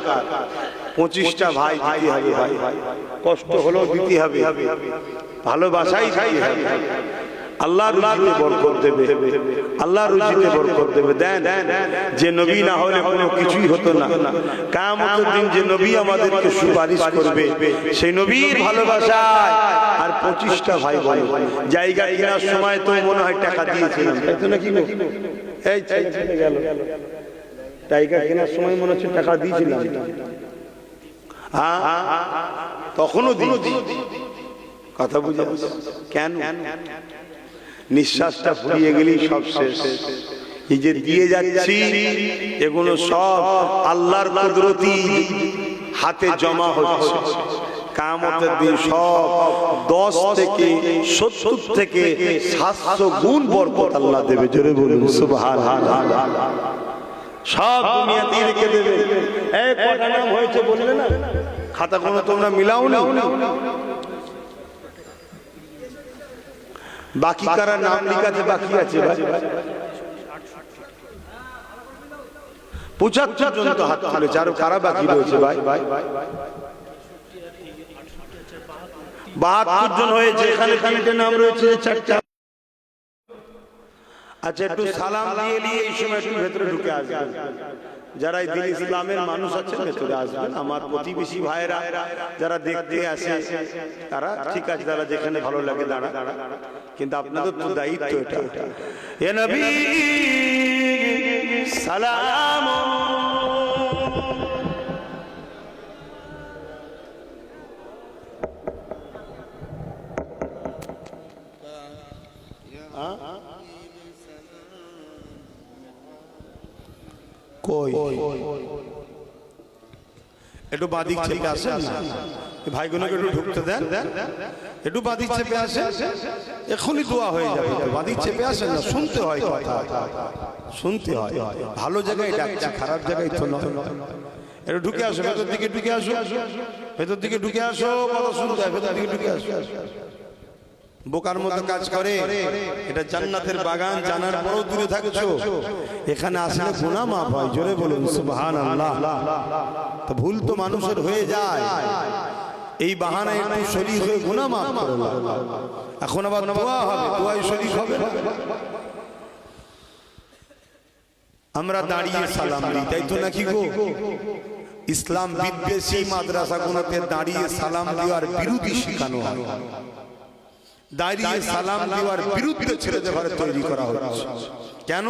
25টা ভাই দিতে হবে, ভাই কষ্ট হলেও দিতে হবে, ভালোবাসাই দিতে হবে। আল্লাহ রুজিতে বরকত দেবে, আল্লাহ রুজিতে বরকত দেবে। দেন, যে নবী না হলে কোনো কিছুই হতো না। কিয়ামতের দিন যে নবী আমাদেরকে সুপারিশ করবে, সেই নবীর ভালোবাসায় আর 25টা ভাই বলে জায়গা কেনার সময় তো মনে হয় টাকা দিয়েছিলাম, তাই তো নাকি? এই ছেলে গেল, জায়গা কেনার সময় মনে হচ্ছে টাকা দিয়েছিলাম, হ্যাঁ তখনও দিই। কথা বুঝে কেন? নিঃশ্বাসটা ফুরিয়ে গেলেই সব শেষ। এই যে দিয়ে যাচ্ছি, এগুলো সব আল্লাহর কুদরতি হাতে জমা হচ্ছে। কিয়ামতের দিন সব 10 থেকে 70 থেকে 700 গুণ বরকত আল্লাহ দেবে। জোরে বলুন সুবহানাল্লাহ। সব দুনিয়া দিয়ে রেখে দেবে। এই কটা নাম হয়েছে বললে না, খাতা কোনো তোমরা মিলাও না। বাকি কারা নাম লিখাতে বাকি আছে? 75 জন তো হাত তুলেছে, আরো কারা বাকি রয়েছে? ভাই 72 জন হয়েছে। এখানে তিনটে নাম রয়েছে, 4টা। আচ্ছা, একটু সালাম দিয়ে নিয়ে এই সময় একটু ভেতরে ঢুকে আসবেন। যারা দিন ইসলামের মানুষ আছে ভেতরে আসবেন। আমার প্রতিবেশী ভাইরা যারা দেখতে আসে তারা ঠিক আছে, তারা যেখানে ভালো লাগে দাঁড়া, কিন্তু আপনাদের তো দায়িত্ব এটা। এ নবী সালাম, কই একটু বাদিক চেপে আসেন না, ভাইগুলোকে একটু ঢুকতে দেন। একটু বাদিক চেপে আসেন, এখনই দোয়া হয়ে যাবে। বাদিক চেপে আসেন না, শুনতে হয় কথা, শুনতে হয়। ভালো জায়গায় ডাকছি, খারাপ জায়গায় তো নয়। একটু ঢুকে আসো, ভেতর দিকে ঢুকে আসো, ভেতর দিকে ঢুকে আসো, কথা শুনতে হয়, ভেতর দিকে ঢুকে আসো। বোকার মতো কাজ করে। এটা জান্নাতের বাগান, জানার পরও দূরে থাকছো। এখানে আসলে গুনাহ মাফ হয়, জোরে বলুন সুবহানাল্লাহ। তো ভুল তো মানুষের হয়ে যায়, এই বাহানায় একটু শরীক হয়ে গুনাহ মাফ করো। এখন আবার দোয়া হবে, দোয়ায় শরীক হবে। আমরা দাঁড়িয়ে সালাম দিই, তাই তো নাকি গো? ইসলাম বিদ্বেষী মাদ্রাসাগুলোতে দাঁড়িয়ে সালাম দেওয়ার বিরোধী শেখানো হয়, দাঁড়িয়ে সালাম দেওয়ার বিরুদ্ধে ছেলেদের ঘরে তৈরি করা হচ্ছে। কেন?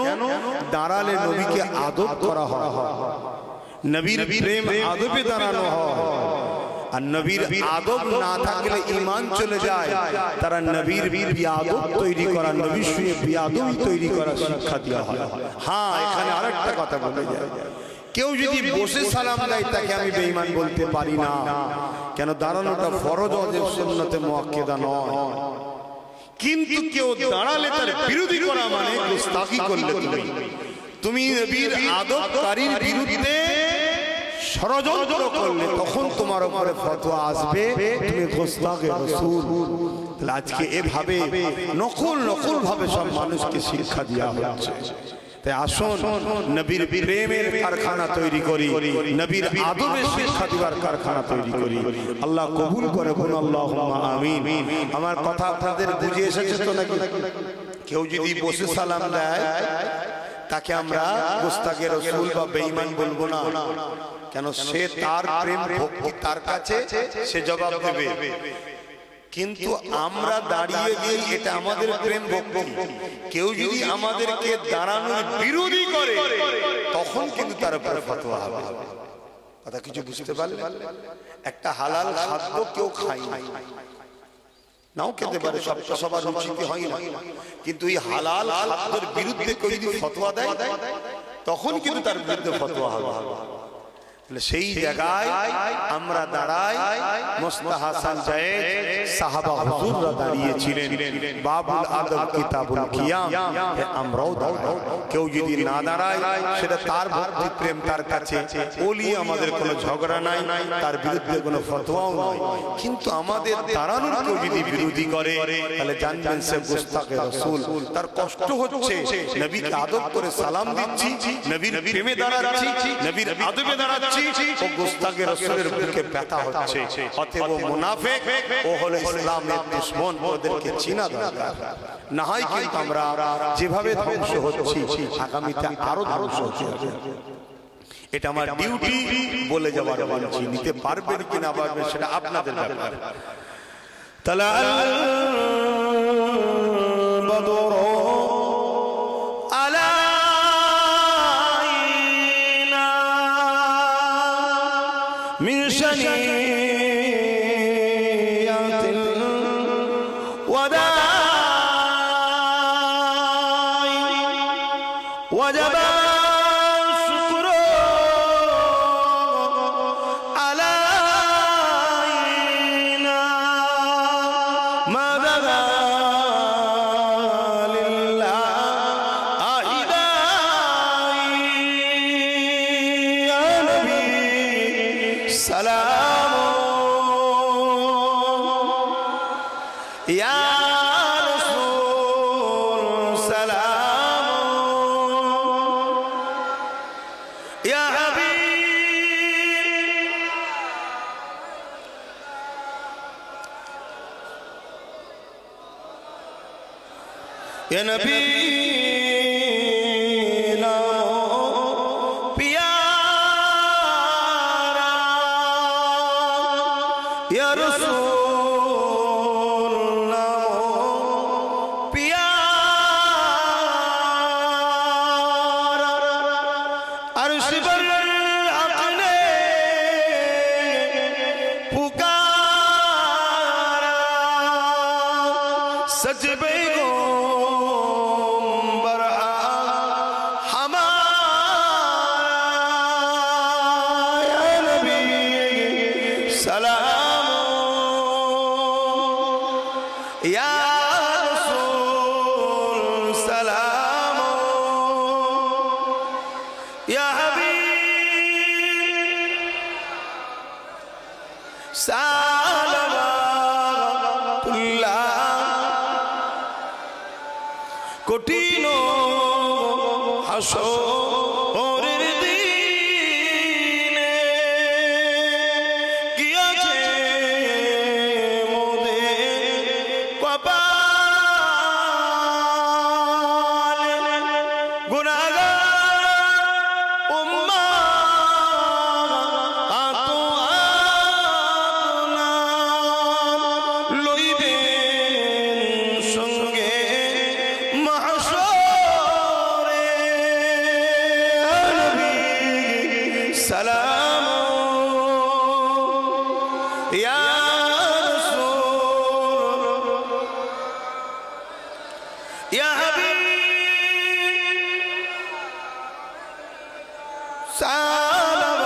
দাঁড়ালে নবীকে আদব করা হয়, নবীর প্রেম আদবে দাঁড়ানো হয়। আর নবীর আদব না থাকলে ঈমান চলে যায়। তারা নবীর বিয়াদব তৈরি করা, নবীর শুয়ে বিয়াদবি তৈরি করা শিক্ষা দেওয়া হয়। হ্যাঁ, এখানে আরেকটা কথা বলে যায়, কেউ যদি বসে সালাম দেয় তাকে আমি বেঈমান বলতে পারি না। কেন? দাঁড়ানোটা ফরজ, ওয়াজিব, সুন্নতে মুআক্কাদা নয়। কিন্তু কেউ দাঁড়ালে তার বিরোধী করা মানে গোস্তাকি করলে তুমি নবীর আদবকারীর বিরুদ্ধে ষড়যন্ত্র করলে তখন তোমার উপরে ফতোয়া আসবে, তুমি গোস্তাকে রাসূল। তাহলে আজকে এভাবে নকল ভাবে সব মানুষকে শিক্ষা দেওয়া হচ্ছে। তাই আসুন নবীর প্রেমের কারখানা তৈরি করি, নবীর আদবের শিক্ষা দেওয়ার কারখানা তৈরি করি। আল্লাহ কবুল করে, বলুন আল্লাহুম্মা আমিন। আমার কথা আপনাদের বুঝে এসেছে তো নাকি? কেউ যদি বসে সালাম দেয় তাকে আমরা গোস্তাকে রাসূল বা বেঈমান বলবো না। কেন? সে তার প্রেম ভক্তি তার কাছে, সে জবাব দেবে। কিন্তু আমরা দাঁড়িয়ে গিয়ে এটা আমাদের প্রেম ভক্তি। কেউ যদি আমাদেরকে দাঁড়ানোর বিরোধী করে তখন কিন্তু তার উপরে ফতোয়া হবে। কথা কিছু বুঝতে পারলে? একটা হালাল খাদ্য কেউ খায় না, নাও খেতে পারে, সবটা সবার রুচিতে হয় না। কিন্তু এই হালাল খাদ্যের বিরুদ্ধে কেউ যদি ফতোয়া দেয় তখন কিন্তু তার বিরুদ্ধে ফতোয়া হবে। সেই জায়গায় আমরা দাঁড়াই। মুস্তা হাসান জায়েদ সাহাবা হুজুররা দাঁড়িয়েছিলেন, বাবুল আদব কিতাবুল কিয়াম, আমরাও দাঁড়াই। কেউ যদি না দাঁড়ায় সেটা তার ভক্তি প্রেম তার কাছে, ওলি আমাদের কোনো ঝগড়া নাই, তার বিরুদ্ধে কোনো ফতোয়াও নাই। কিন্তু আমাদের দাঁড়ানোর কেউ যদি বিরোধী করে তাহলে জানবেন সে গোস্তাকে রাসূল। তার কষ্ট হচ্ছে, নবীকে আদব করে সালাম দিচ্ছি, নবীর প্রেমে দাঁড়াচ্ছি, নবীর আদবে দাঁড়াচ্ছি, ও গোস্তাকে রাসূলের বুকে ব্যথা হচ্ছে। অতএব মুনাফিক, ও হলো ইসলামের দুশমন, ওদেরকে চিনা দরকার। না হয় কিন্তু আমরা যেভাবে ধ্বংস হচ্ছি আগামীতে আরো ধ্বংস হচ্ছে। এটা আমার ডিউটি বলে যাওয়ার বলছি, নিতে পারবেন কিনা পারবেন সেটা আপনাদের ব্যাপার। তালা বদর আলা من شنيعة الوداع وجب الشكر علينا ما بدا لله يا نبي سلام يا رسول سلام يا حبيب يا نبي يا رسول الله प्यारा अर्श पर अपने पुकारा सजबे गोंबर हमारा या नबी सलाम या रसूल सलाम या हबीब কঠিন হাসরের দিনে কি আছে মোদের কপালে গুনাহগার উম্মাত আপনার লইবেন সঙ্গে মাহশরে নবী সালাম ইয়া রাসূল ইয়া হাবিব সালাম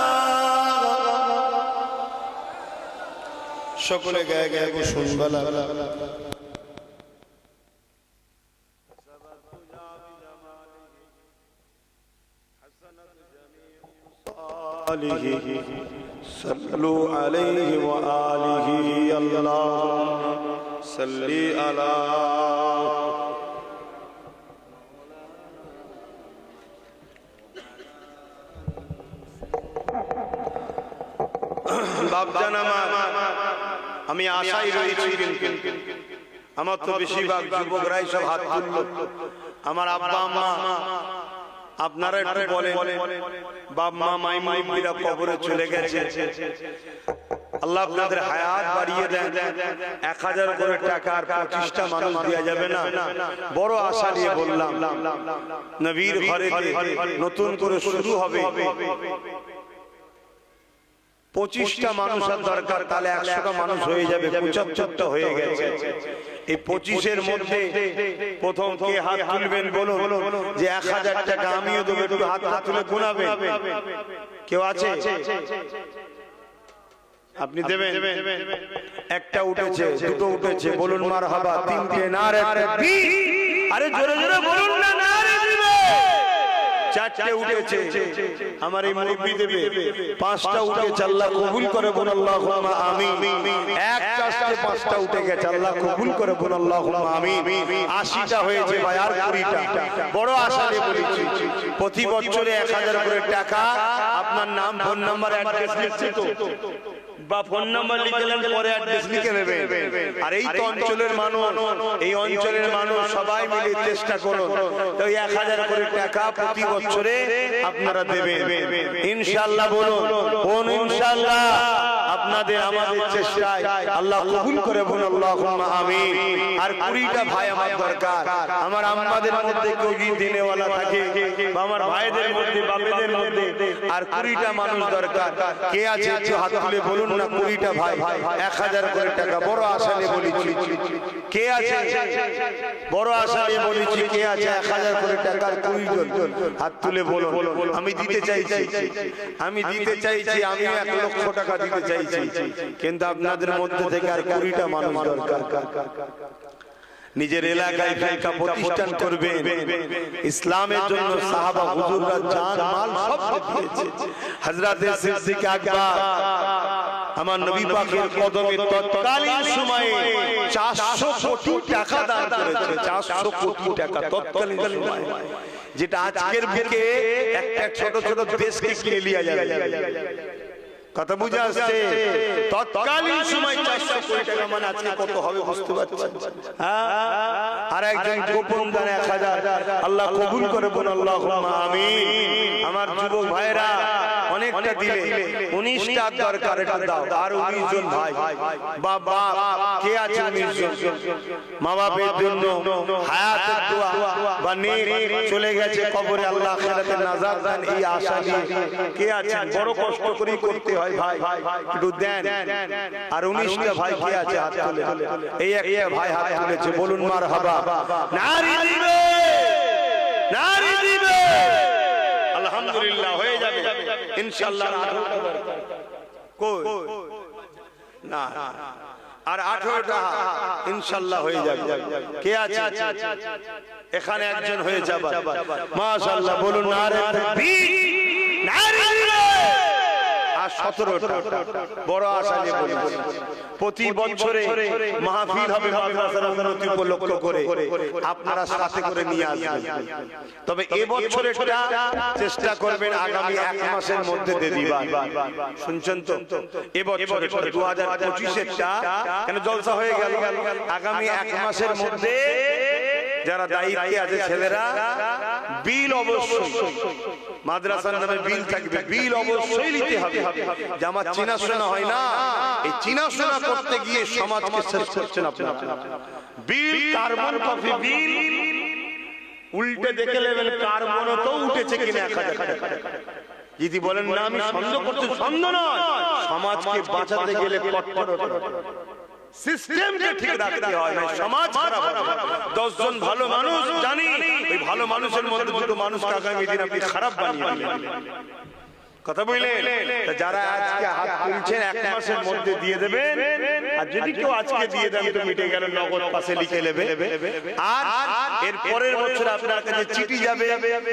সকলে গায়ে গায়ে গো শুনবালা صلوا عليه وآله اللهم صل على বাপজান আমার আমি আশায় রয়েছি কিন্তু আমার তো বেশিরভাগ যুবকরাই সব হাত তুলল আমার আব্বা আম্মা আপনারা একটু বলেন বাপ মা মাই মুরব্বিরা কবরে চলে গেছে আল্লাহ আপনাদের হায়াত বাড়িয়ে দেন 1000 করে টাকা আর 25টা মানুষ দেয়া যাবে না বড় আশা নিয়ে বললাম নবীর ঘরে নতুন করে শুরু হবে 25টা মানুষের দরকার তাহলে 100টা মানুষ হয়ে যাবে 75টা হয়ে গেছে এই 25 এর মধ্যে প্রথম কে হাত তুলবেন বলুন যে 1000 টাকা আমিও দেব একটু হাতটা তুলে গুনাবেন কেউ আছে আপনি দেবেন একটা উঠেছে দুটো উঠেছে বলুন মারহাবা তিনটে নারে তাকবীর আরে জোরে জোরে বলুন না নারে দিবে চারটে উঠেছে আমার এই মুরব্বি দেবে পাঁচটা উঠেছে আল্লাহ কবুল করে বলুন আল্লাহুম্মা আমিন এক চারটে পাঁচটা উঠে গেছে আল্লাহ কবুল করে বলুন আল্লাহুম্মা আমিন 80টা হয়েছে ভাই আর 20টা বড় আশা নিয়ে বলেছি প্রতি বছরে 1000 করে টাকা আপনার নাম ফোন নাম্বার অ্যাড্রেস লিখছি তো বা ফোন নাম্বার লিখলেন পরে অ্যাড্রেস লিখে নেবেন আর এই তো অঞ্চলের মানুষ সবাই মিলে চেষ্টা করুন তো 1000 করে টাকা প্রতি বছরে আপনারা দেবেন ইনশাআল্লাহ বলুন কোন ইনশাআল্লাহ আপনাদের আমাদের চেষ্টায় আল্লাহ কবুল করে বলুন আল্লাহুম্মা আমিন আর 20টা ভাই আমার দরকার আমার আম্মাদের মধ্যে কেউ দিনেওয়ালা থাকে বা আমার ভাইদের মধ্যে বাপেদের মধ্যে আর 20টা মানুষ দরকার কে আছে একটু হাত তুলে বলুন না 20টা ভাই 1000 করে টাকা বড় আশা নিয়ে বলেছি কে আছে বড় আশা নিয়ে বলেছি কে আছে 1000 করে টাকার 20 জন হাত তুলে বলুন আমি দিতে চাইছি আমি 1 লক্ষ টাকা দিতে চাইছি কিন্তু আপনাদের মধ্যে থেকে আর 20টা মানুষ দরকার নিজের এলাকায় ফিরকা প্রতিষ্ঠান করবেন ইসলামের জন্য সাহাবা হুজুররা জান মাল সব দিয়েছে হযরতে সিদ্দিক আকবর আমার নবী পাকের কদমে তৎকালীন সময়ে 400 কোটি টাকা দান করেছে 400 কোটি টাকা তৎকালীন সময়ে যেটা আজকের বুকে একটা ছোট ছোট দেশকে কিনে লিয়া যাবে কথা বুঝে আসছে তৎকালীন সময় 400 কোটি টাকা মানে আজকে কত হবে বুঝতে পারছেন আর একজন গোপন দান 1000 আল্লাহ কবুল করে বলুন আল্লাহুম্মা আমিন আমার যুবক ভাইরা অনেকটা দিলে 19টা দরকার এটা দাও আর 19 জন ভাই বাবা কে আছে 19 জন মা বাবার জন্য হায়াতের দোয়া বা নেক চলে গেছে কবরে আল্লাহ আখিরাতে নাজাত দেন এই আশা নিয়ে কে আছে বড় কষ্ট করে করতে হয় ভাই একটু দেন আর 19টা ভাই কে আছে হাত তুলে এই একটা ভাই হাত তুলেছে বলুন মারহাবা নারী দিবে আলহামদুলিল্লাহ হয়ে যাবে ইনশাআল্লাহ কই না আর 18টা ইনশাআল্লাহ হয়ে যাবে কে আছে এখানে একজন হয়ে যাবে মাশাআল্লাহ বলুন নারে তাকবীর নারী দিবে আর 17টা বড় আশা নিয়ে বলেছি প্রতি বছরে মাহফিল হবে মাদ্রাসার উন্নতি উপলক্ষ করে আপনারা সাথে করে নিয়ে আসবেন। তবে এবছর এটা চেষ্টা করবেন আগামী 1 মাসের মধ্যে দিয়ে দিবেন। শুনছেন তো? এবছর 2025-এরটা কেন জলসা হয়ে গেল, আগামী 1 মাসের মধ্যে যারা দায়িত্বে আছে ছেলেরা বিল অবশ্যই মাদ্রাসার নামে বিল থাকবে, বিল অবশ্যই নিতে হবে। যে আমার চিনাশোনা হয় না, এই চিনাশোনা করতে গিয়ে সমাজকে শেষ করছেন আপনারা। বিল কার্বন কপি বিল উল্টে দেখে নেবেন কার্বনও তো উঠেছে কিনা 1000 টাকা। যদি বলেন না আমি সন্দেহ করছি, সন্দেহ নয়, সমাজকে বাঁচাতে গেলে কট্টর সিস্টেমকে ঠিক রাখতে হয়, সমাজ খারাপ হবে। 10 জন ভালো মানুষ জানি, ওই ভালো মানুষের মধ্যে দুটো মানুষকে আগামী দিন আপনি খারাপ বানিয়ে দিবেন। কথা বললেন? যারা আজকে হাত তুলছেন 1 মাসের মধ্যে দিয়ে দেবেন, আর যদি কেউ আজকে দিয়ে দেন তো মিটে গেল, নগদ পাশে লিখে নেবে। আর এর পরের বছর আপনার কাছে চিঠি যাবে,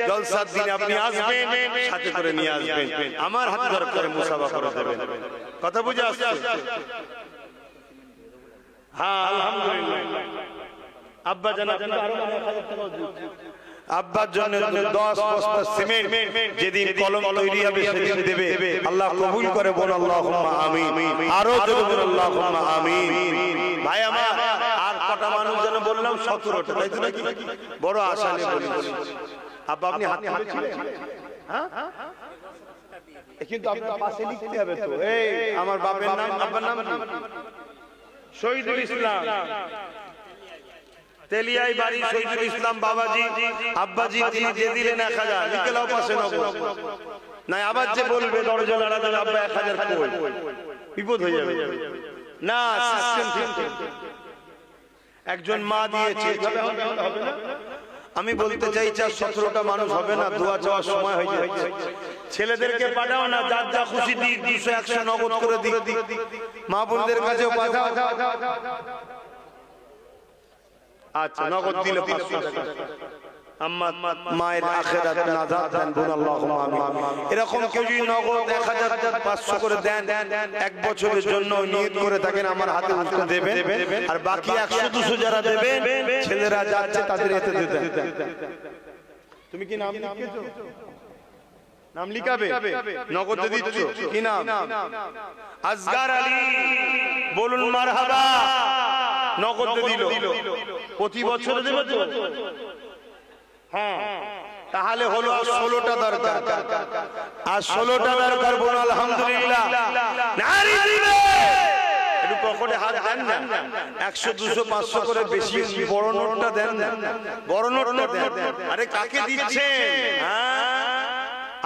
জলসার দিনে আপনি আসবেন, সাথে করে নিয়ে আসবেন, আমার হাতে ধরে করে মুসাফা করে দেবেন। কথা বুঝে আসছে? হ্যাঁ আলহামদুলিল্লাহ। আব্বা জানা আরো 1000 টাকা আব্বার জন্য 10 বস্তা সিমেন্ট যেদিন কলম তৈরি হবে সেদিন দেবে। আল্লাহ কবুল করে বল আল্লাহুম্মা আমিন। আরো জোরে বল আল্লাহুম্মা আমিন। ভাই আমার আর কটা মানুষ যেন বললাম 17টা, তাই তো নাকি? বড় আশা নিয়ে বলেছি। আব্বা আপনি হাত তুলেছিলেন? হ্যাঁ কিন্তু আপনার পাশে লিখতে হবে তো। এই আমার বাপের নাম, আব্বার নাম কি? শহীদুল ইসলাম, তেলিয়াই বাড়ি শহীদুল ইসলাম বাবাজি। আব্বাজি তিনি যে দিলেন 1000, লিখে লাও পাশে নগদ। না আবার যে বলবে দরজা লাড়া দেবে আব্বা 1000 কই, বিপদ হয়ে যাবে। না সিস্টেম ঠিক। একজন মা দিয়েছে, হবে না? আমি বলতে চাইছি আর 17টা মানুষ হবে না, দোয়া চাওয়ার সময় হয়ে যাচ্ছে। ছেলেদেরকে পাঠাও না, যার যা খুশি 200 100 নগদ করে দিক। মা বোনদের কাছেও পাঠাও। আচ্ছা নগদ দিলে 500 টাকা। আম্মা মায়ের আখিরাত নাজাত দেন বল আল্লাহুম্মা আমিন। এরকম কেউ যদি নগদ 1500 করে দেন 1 বছরের জন্য নিয়ত করে থাকেন আমার হাতে উঠতে দেবেন, আর বাকি 100 200 যারা দেবেন ছেলেরা যাচ্ছে তাদের এতে দেবেন। তুমি কি নাম লিখেছো? নাম লিখাবে, নগদে দিচ্ছ কি নাম? আসগার আলী, বলুন মারহাবা। নগদে দিল, প্রতি বছর দেবে তো? হ্যাঁ তাহলে হলো আর 16টা দরকার। আর 16টা দরকার বল আলহামদুলিল্লাহ। নারী দিবে একটু পকেটে হাত দেন না, 100 200 500 করে বেশি বড় নোটটা দেন না, বড় নোটটা দেন। আরে কাকে দিচ্ছেন? হ্যাঁ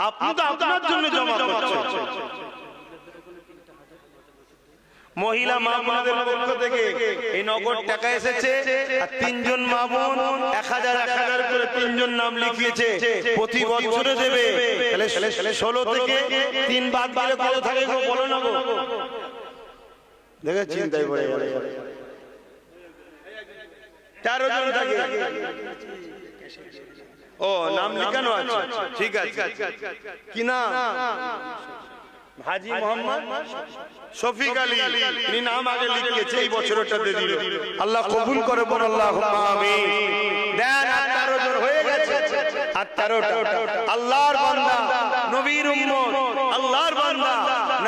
আপনি তো আপনার জন্য জমা করছেন। মহিলা মা বোনদের পক্ষ থেকে এই নগদ টাকা এসেছে, আর 3 জন মা বোন 1000 করে 3 জন নাম লিখিয়েছে, প্রতি বছরে দেবে। তাহলে 16 থেকে 3 বাদ দিলে কত থাকে গো বলো না গো? দেখে চিন্তায় পড়ে গেল। 13 জন থাকে। ও নাম লিখানো আছে, ঠিক আছে। কি নাম? হাজী মোহাম্মদ শফিক আলী। তিনি নাম আগে লিখিয়েছে, এই বছরটা দিয়ে দিল। আল্লাহ কবুল করে বল আল্লাহুম্মা আমিন। দেন 13 জন হয়ে গেছে। আর 13টা আল্লাহর বান্দা নবীর উম্মত, আল্লাহর বান্দা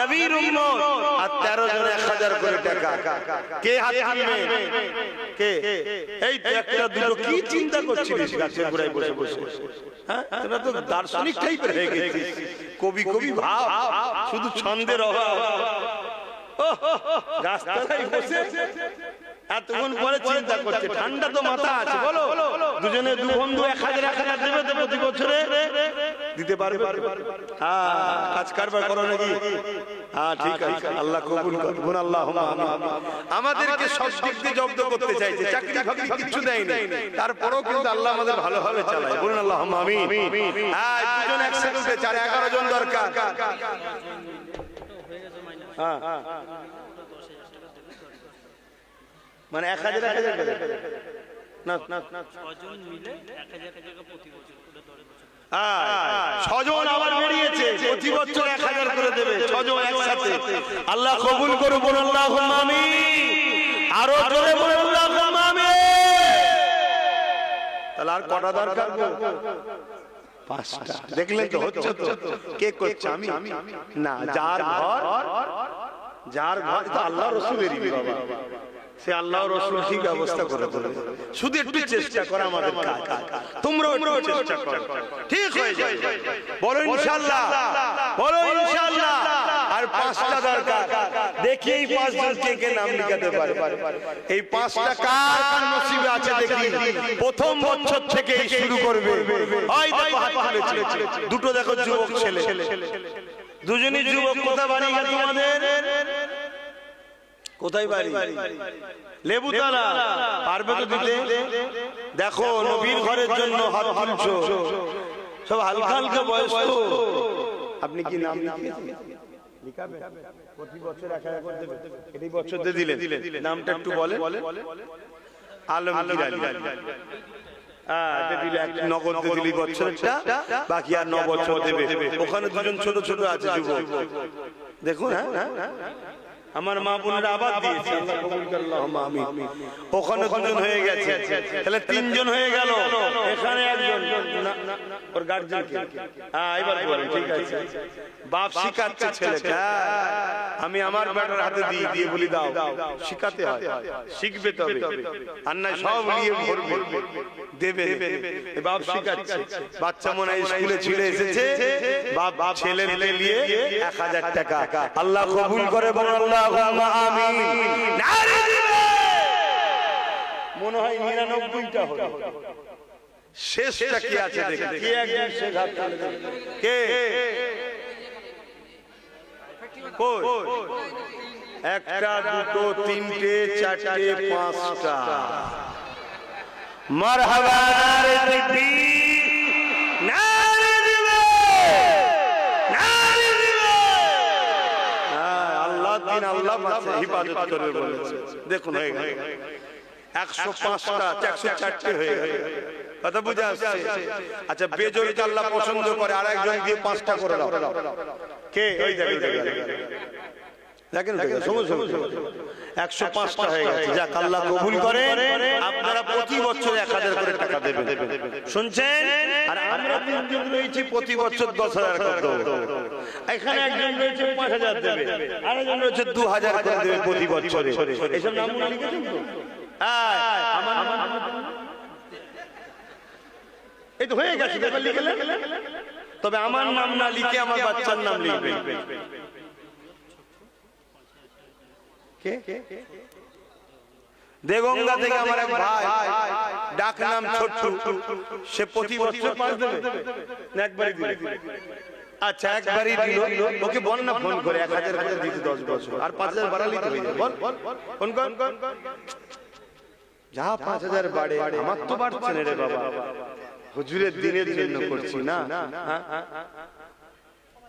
নবীর উম্মত। আর 13 জন 1000 করে টাকা। কে হাত তুলবে? কে? এই একটা দুটো কি চিন্তা করছিস গাছের গোড়ায় বসে বসে? হ্যাঁ তোরা তো দার্শনিক টাইপের হয়ে গেছিস, কবি কবি ভাব, শুধু ছন্দের অভাব। রাস্তায় বসে এতক্ষণ পরে চিন্তা করছে, ঠান্ডা তো মাথা আছে। বলো দুজনে দু বন্ধু 1000 দেবে তো প্রতি বছরে দিতে পারবে? হ্যাঁ কাজ কারবার করো নাকি? হ্যাঁ ঠিক আছে, আল্লাহ কবুল করুন আল্লাহুম্মা আমিন। আমাদেরকে সব দিক দিয়ে জব্দ করতে চাইছে, চাকরি বাকরি কিছু দেয় না, তারপরেও কিন্তু আল্লাহ আমাদের ভালোভাবে চালায়। বলুন আল্লাহুম্মা আমিন। হ্যাঁ দুজন একসাথে 11 জন দরকার। হ্যাঁ মানে 1000 না না 6 জন মিলে 1000 টাকা প্রতি বছর করে ধরে। 6 জন আবার বেরিয়েছে, প্রতি বছর 1000 করে দেবে। 6 জন আল্লাহ কবুল করুন, বলুন আল্লাহুম্মা আমিন। আরো জোরে বলুন আল্লাহুম্মা আমিন। তাহলে আর কটা দরকার গো? 5টা। দেখলেন তো, হচ্ছে তো। কে করছে? আমি না। যার ঘর তো আল্লাহ রাসূলেরই বাবা, সে আল্লাহ রাসূল ঠিক ব্যবস্থা করে দেবে। শুধু একটু চেষ্টা করা আমাদের কাজ। তোমরাও একটু চেষ্টা করো, ঠিক হয়ে যাবে। বলো ইনশাআল্লাহ, বলো ইনশাআল্লাহ। আর 5টা দরকার। দেখি এই 5 জন কে নাম লিখাতে পারে। এই 5টা কার নসিবে আছে দেখি। প্রথম বছর থেকেই শুরু করবে। ওই দেখো হাত তুলেছে, দুটো দেখো যুবক ছেলে, দুজনই যুবক। কোথায় বাড়ি গেল তোমাদের? কোথায় বাড়ি? লেবুতলা। পারবে তো দিতে? দেখো নবীর ঘরের জন্য হাত তুলছো, সব হালকা হালকা বয়স তো। আপনি কি নাম লিখাবেন? প্রতি বছর 1000 করে দেবে। এই বছর দিয়ে দিলেন, নামটা একটু বলেন। আলমগীর আলী। নগদ দিলি বছরটা, বাকি আর 9 বছর দেবে। ওখানে দুজন ছোট ছোট আছে যুবক, দেখুন। হ্যাঁ, আমার মা বোনেরা আবার দিয়েছে, আল্লাহ কবুল করে, আল্লাহুম্মা আমিন। ওখানে 2 জন হয়ে গেছে, তাহলে 3 জন হয়ে গেল। এখানে একজন, ওর গার্জিয়ান কে? এবার বলেন, ঠিক আছে। বাপ শিখাচ্ছে ছেলেকে, আমি আমার বেটার হাতে দিয়ে বলি দাও, শিখাতে হয়, শিখবে তবে, আর না সব নিয়ে ভরবে, দেবে। বাপ শিখাচ্ছে, বাচ্চা মনে হয় স্কুলে ছেলে এসেছে, বাপ ছেলে নিয়ে 1000 টাকা। আল্লাহ কবুল করে, বলো আল্লাহুম্মা আমিন। নারে দিবে। মনে হয় 99টা হলো, শেষটা কি আছে দেখি। কে একজন শেষ হাত তুলে দেবে? কে? কই? 1টা 2টো 3টে 4টে 5টা। মারহাবা, নারে তাকবীর, নারে দিবে, নারে দিবে। আল্লাহ দিন, আল্লাহ হিফাজত করবে বলেছে। দেখুন হয়ে গেল 105টা, 104টে হয়ে গেল। কথা বুঝে আসছে? আচ্ছা, বেজোরকে আল্লাহ পছন্দ করে, আর একজন দিয়ে 5টা করে দাও। কে? ওই দেখেন, দেখেন, সমঝ 105টা হয়ে গেছে। যাক, আল্লাহ কবুল করে। আপনারা প্রতি বছর 1000 করে টাকা দেবেন, শুনছেন? আর আমরা 3 জন রয়েছি, প্রতি বছর 10,000 করে দেব। এখানে একজন রয়েছে 5000 দেবে, আরেকজন রয়েছে 2000 করে দেবে প্রতি বছরে। এইসব নাম লিখেছেন তো? এই তো হয়ে গেছে, লিখে। তবে আমার নাম না লিখে আমার বাচ্চার নাম লিখবে। দেগঙ্গা থেকে আমার এক ভাই, ডাক নাম ছোট্টু, সে প্রতি বছর 5 দেবে না একবারই দিবে? আচ্ছা, একবারই দিল। ওকে বল না ফোন করে 1000 করে দিতে 10 বছর, আর 5000 বাড়ালি তো হয়ে যাবে। বল ফোন কর। যা 5000 বাড়ে, আমার তো বাড়ছে না রে বাবা, হুজুরের দিনের জন্য করছি না।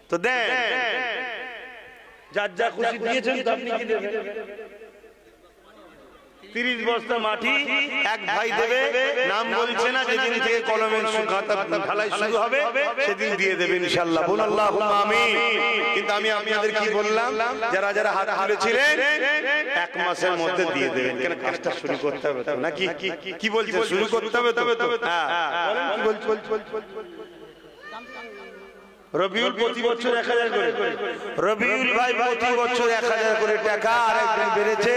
তো দেন, যার যা খুশি দিয়েছেন, তো আপনি কি দেবেন? 30 বস্তা মাটি এক ভাই দেবে, নাম বলছে না, যেদিন থেকে কলমের ঢালাই শুরু হবে সেদিন দিয়ে দেবে ইনশাআল্লাহ। বল আল্লাহুম্মা আমিন। কিন্তু আমি আপনাদের কি বললাম, যারা যারা হাত তুলেছিলেন 1 মাসের মধ্যে দিয়ে দেবেন, কেন কাজটা শুরু করতে হবে তো নাকি? কি বলছে? শুরু করতে হবে তো? হ্যাঁ, বলেন কি বলছে? রবিউল প্রতি বছর 1000 করে, রবিউল ভাই প্রতি বছর 1000 করে টাকা, আর একজন বেড়েছে,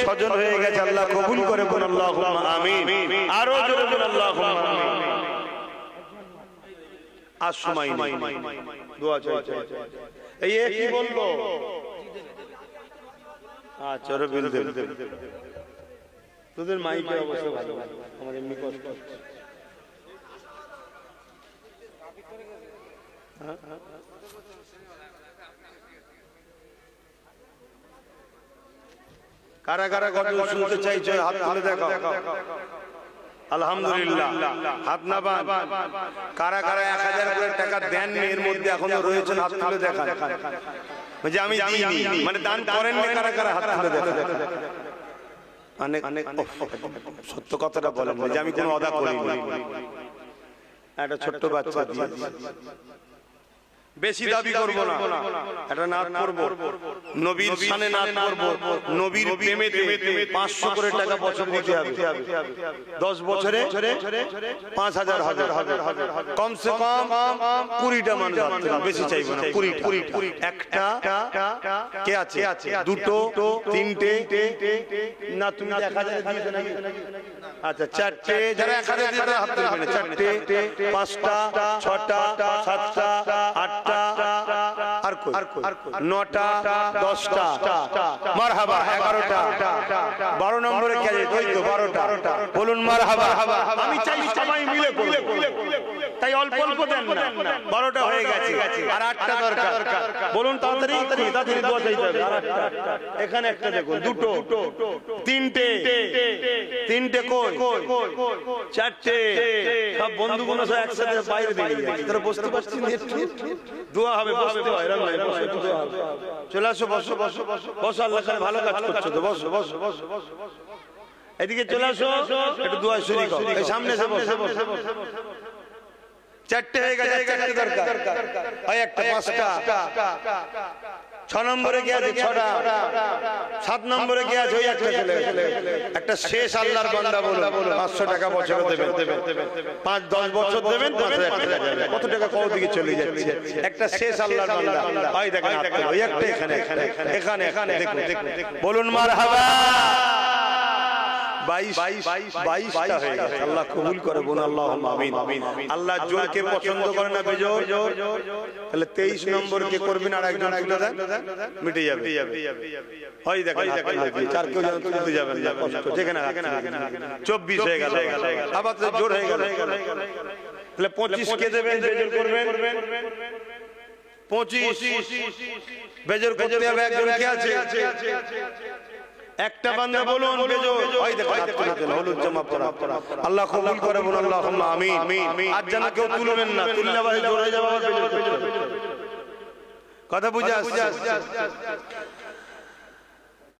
6 জন হয়ে গেছে। আল্লাহ কবুল করে, বল আল্লাহুম্মা আমিন। আরো জোরে বল আল্লাহুম্মা আমিন। আর সময় নেই, দোয়া চাই। এই কি বলবো? আচ্ছা, রবিউল দেব, তোদের মাইকের অবস্থা ভালো, আমার এমনি কষ্ট হচ্ছে। কারা কারা গজল শুনতে চাইছো হাত তুলে দেখো। আলহামদুলিল্লাহ, হাত না বান। কারা কারা 1000 করে টাকা দেননি, এর মধ্যে এখনো রয়েছেন, হাত তুলে দেখান। যে আমি দিইনি, মানে দান করেন না, কারা কারা হাত তুলে দেখান। অনেক সত্য কথাটা বলেন যে আমি কোনো অদা করিনি। একটা ছোট্ট বাচ্চা দিয়েছি, বেশি দাবি করব না, একটা নাত করব, নবীর শানে নাত করব, নবীর প্রেমেতে 500 করে টাকা বছর দিতে হবে, 10 বছরে 5000 হবে, কমসে কম 20টা মানুষ, বেশি চাইবো না, 20টা, একটা কে আছে, দুটো, তিনটে, না তুমি 1000 দিয়েছো নাকি? আচ্ছা, চারটে, যারা 1000 দিতে হাত তুলবেন, চারটে, পাঁচটা, ছটা, সাতটা, আটটা, আর কই, নটা, 10টা, মারহাবা, 11টা, 12 নম্বরে কে আছে? ওই তো 12টা, বলুন মারহাবা। আমি চাই সবাই মিলে করব, তাই অল্প অল্প দেন না, 12টা হয়ে গেছে, আর 8টা দরকার, বলুন তাড়াতাড়ি, তাড়াতাড়ি দোয়া চাইতে হবে, আর 8টা, এখানে একটা দেখুন, দুটো, তিনটে, তিনটে কই, চারটে, সব বন্ধুগুলো সব একসাথে বাইরে দাঁড়িয়ে আছে, তারা বসতে পারছি না, দোয়া হবে, বসতে হয়, এরকম নয়, বসে দোয়া হবে। চলে আসো, বসো বসো বসো, আল্লাহ তাআলা ভালো কাজ করছো তো, বসো বসো বসো বসো, এদিকে চলে আসো, একটু দোয়া শরীক হও, এই সামনে এসে বসো, চারটে হয়ে গেছে, চারটে দরকার, ওই একটা, 5টা, 6 নম্বরে কি আছে? 6টা, 7 নম্বরে কি আছে? ওই একটা চলে গেছে, একটা শেষ আল্লাহর বান্দা, বলো 500 টাকা বছর দেবেন, 5-10 বছর দেবেন, 5000 টাকা যাবে, কত টাকা কোন দিকে চলে যাচ্ছে, একটা শেষ আল্লাহর বান্দা, ওই দেখেন, ওই একটা এখানে, এখানে এখানে দেখুন, বলুন মারহাবা। 22টা হয়ে গেছে, আল্লাহ কবুল করে, বলুন আল্লাহুম্মা আমিন। আল্লাহ জোরকে পছন্দ করে না, বেজোর, তাহলে 23 নম্বর কে করবেন, আর একজন তুলে দেন, মিটে যাবে, হয় দেখেন, চার কেউ যেন তুলতে যাবেন না, কষ্ট, যেখানে 24 হয়ে গেল, আবার তো জোর হয়ে গেল, তাহলে 25 কে দেবেন, বেজোর করবেন, 25 বেজোর করতে হবে, একজন কে আছে? একটা বান্দা, বলুন বেজোর, ওই দেখো হলুদ জামা পরা, আল্লাহ কবুল করে, বলুন আল্লাহুম্মা আমিন। আর যেন কেউ তুলবেন না, তুললে আবার জোর হয়ে যাবে, আবার বেজোর করতে হবে, কথা বুঝে আসছে?